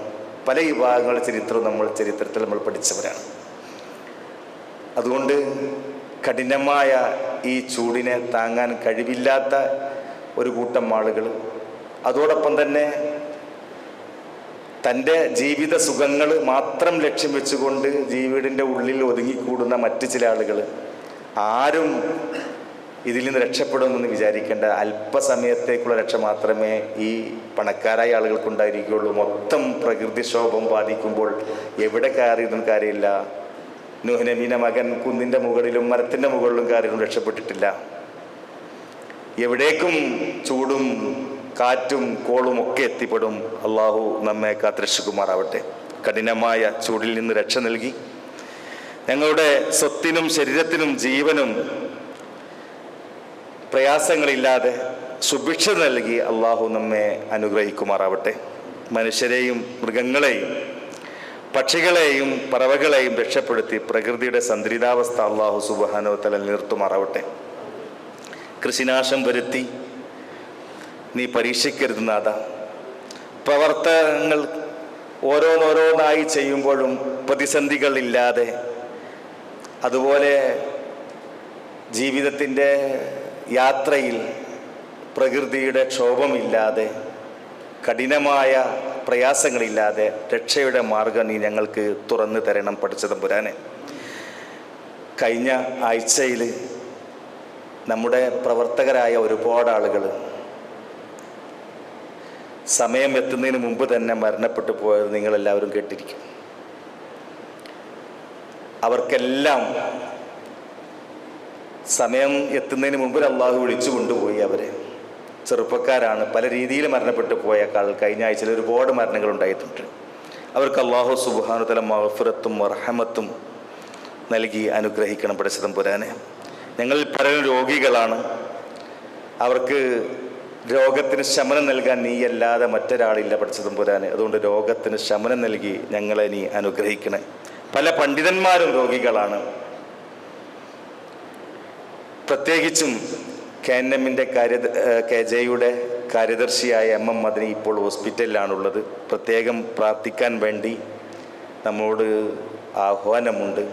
പല വിഭാഗങ്ങളുടെ ചരിത്രത്തിൽ നമ്മൾ പഠിച്ചവരാണ്. അതുകൊണ്ട് കഠിനമായ ഈ ചൂടിനെ താങ്ങാൻ കഴിവില്ലാത്ത ഒരു കൂട്ടം ആളുകൾ, അതോടൊപ്പം തന്നെ തൻ്റെ ജീവിത സുഖങ്ങൾ മാത്രം ലക്ഷ്യം വെച്ചുകൊണ്ട് വീടിൻ്റെ ഉള്ളിൽ ഒതുങ്ങിക്കൂടുന്ന മറ്റ് ചില ആളുകൾ, ആരും ഇതിൽ നിന്ന് രക്ഷപ്പെടുമെന്ന് വിചാരിക്കേണ്ട. അല്പസമയത്തേക്കുള്ള രക്ഷ മാത്രമേ ഈ പണക്കാരായ ആളുകൾക്കുണ്ടായിരിക്കുകയുള്ളൂ. മൊത്തം പ്രകൃതിക്ഷോഭം ബാധിക്കുമ്പോൾ എവിടെ കയറിയതും കാര്യമില്ല. നൂഹ് നബിയുടെ മകൻ കുന്നിൻ്റെ മുകളിലും മരത്തിൻ്റെ മുകളിലും കയറിയും രക്ഷപ്പെട്ടിട്ടില്ല. എവിടേക്കും ചൂടും കാറ്റും കോളും ഒക്കെ എത്തിപ്പെടും. അള്ളാഹു നമ്മെ കാത്തുരക്ഷിക്കുമാറാവട്ടെ. കഠിനമായ ചൂടിൽ നിന്ന് രക്ഷ നൽകി ഞങ്ങളുടെ സ്വത്തിനും ശരീരത്തിനും ജീവനും പ്രയാസങ്ങളില്ലാതെ സുഭിക്ഷ നൽകി അള്ളാഹു നമ്മെ അനുഗ്രഹിക്കുമാറാവട്ടെ. മനുഷ്യരെയും മൃഗങ്ങളെയും പക്ഷികളെയും പറവകളെയും രക്ഷപ്പെടുത്തി പ്രകൃതിയുടെ സന്തുലിതാവസ്ഥ അള്ളാഹു സുബ്ഹാനഹു വ തആല നിർത്തുമാറാവട്ടെ. കൃഷിനാശം വരുത്തി നീ പരീക്ഷിക്കരുത് നാഥ. പ്രവർത്തനങ്ങൾ ഓരോന്നോരോന്നായി ചെയ്യുമ്പോഴും പ്രതിസന്ധികളില്ലാതെ, അതുപോലെ ജീവിതത്തിൻ്റെ യാത്രയിൽ പ്രകൃതിയുടെ ക്ഷോഭമില്ലാതെ, കഠിനമായ പ്രയാസങ്ങളില്ലാതെ രക്ഷയുടെ മാർഗം നീ ഞങ്ങൾക്ക് തുറന്നു തരണം പടച്ചതമ്പുരാനെ. കഴിഞ്ഞ ആഴ്ചയിൽ നമ്മുടെ പ്രവർത്തകരായ ഒരുപാട് ആളുകൾ സമയം എത്തുന്നതിന് മുമ്പ് തന്നെ മരണപ്പെട്ടു പോയത് നിങ്ങളെല്ലാവരും കേട്ടിരിക്കും. അവർക്കെല്ലാം സമയം എത്തുന്നതിന് മുമ്പിൽ അള്ളാഹു വിളിച്ചു കൊണ്ടുപോയി. അവരെ ചെറുപ്പക്കാരാണ്, പല രീതിയിൽ മരണപ്പെട്ടു പോയേക്കാൾ കഴിഞ്ഞ ആഴ്ചയിൽ ഒരുപാട് മരണങ്ങൾ ഉണ്ടായിട്ടുണ്ട്. അവർക്ക് അള്ളാഹു സുബ്ഹാനഹു വ തആല മഗ്ഫിറത്തും റഹ്മത്തും നൽകി അനുഗ്രഹിക്കണം പടച്ചതമ്പുരാനെ. ഞങ്ങളിൽ പലരും രോഗികളാണ്. അവർക്ക് രോഗത്തിന് ശമനം നൽകാൻ നീയല്ലാതെ മറ്റൊരാളില്ല പടച്ചതമ്പുരാനെ. അതുകൊണ്ട് രോഗത്തിന് ശമനം നൽകി ഞങ്ങളെ നീ അനുഗ്രഹിക്കണേ. പല പണ്ഡിതന്മാരും രോഗികളാണ്. പ്രത്യേകിച്ചും KNM-ന്റെ KJയുടെ കാര്യദർശിയായ MM മദനി ഇപ്പോൾ ഹോസ്പിറ്റലിലാണുള്ളത്. പ്രത്യേകം പ്രാർത്ഥിക്കാൻ വേണ്ടി നമ്മോട് ആഹ്വാനമുണ്ട്.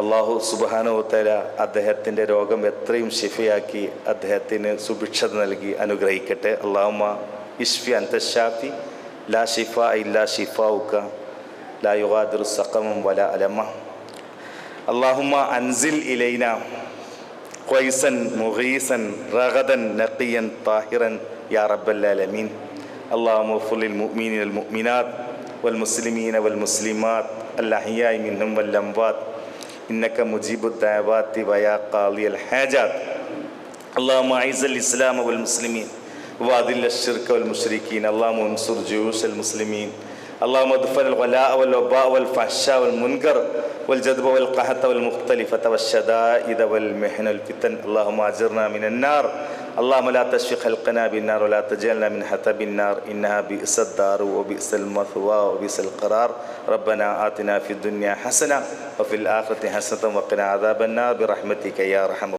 അള്ളാഹു സുബ്ഹാനഹു വ തആല അദ്ദേഹത്തിൻ്റെ രോഗം എത്രയും ശിഫയാക്കി അദ്ദേഹത്തിന് സുഭിക്ഷത നൽകി അനുഗ്രഹിക്കട്ടെ. അല്ലാഹുമ്മ ഇശ്ഫി അൻത ശാഫി ലാ ഷിഫാ ഇല്ലാ ഷിഫാഉക ലാ യുഗാദിറു സഖമൻ വലാ അലമ. അല്ലാഹുമ്മ അൻസിൽ ഇലൈന ഖൈസൻ മുഗീസൻ റഗദൻ നഖിയൻ താഹിറൻ യാ റബ്ബൽ ആലമീൻ. അല്ലാഹുമ്മ ഗ്ഫിർ ലിൽ മുഅ്മിനീന വൽ മുഅ്മിനാത്ത് വൽ മുസ്ലിമീന വൽ മുസ്ലിമാത്ത് അൽ അഹ്യാഇ മിൻഹും വൽ അംവാത്ത് ഇന്നക മുജീബുദ് ദഅവാതി വയാ ഖാദിയൽ ഹാജാത്ത്. അല്ലാഹുമ്മ അഇസ്സൽ ഇസ്ലാമ വൽ മുസ്ലിമീൻ വഅദില്ല അശ്ശിർക വൽ മുശ്രിക്കീൻ. അല്ലാഹുമ്മ ഉൻസുർ ജയൂശൽ മുസ്ലിമീൻ. اللهم ادفع الغلاء والوباء والفحشاء والمنكر والجذب والقحط والمختلفة والشدائد والمحن والفتن. اللهم اجرنا من النار. اللهم لا تشفي خلقنا بالنار ولا تجعلنا من حطب النار انها بئس الدار وبئس المثوى وبئس القرار. ربنا آتنا في الدنيا حسنة وفي الآخرة حسنة وقنا عذاب النار برحمتك يا ارحم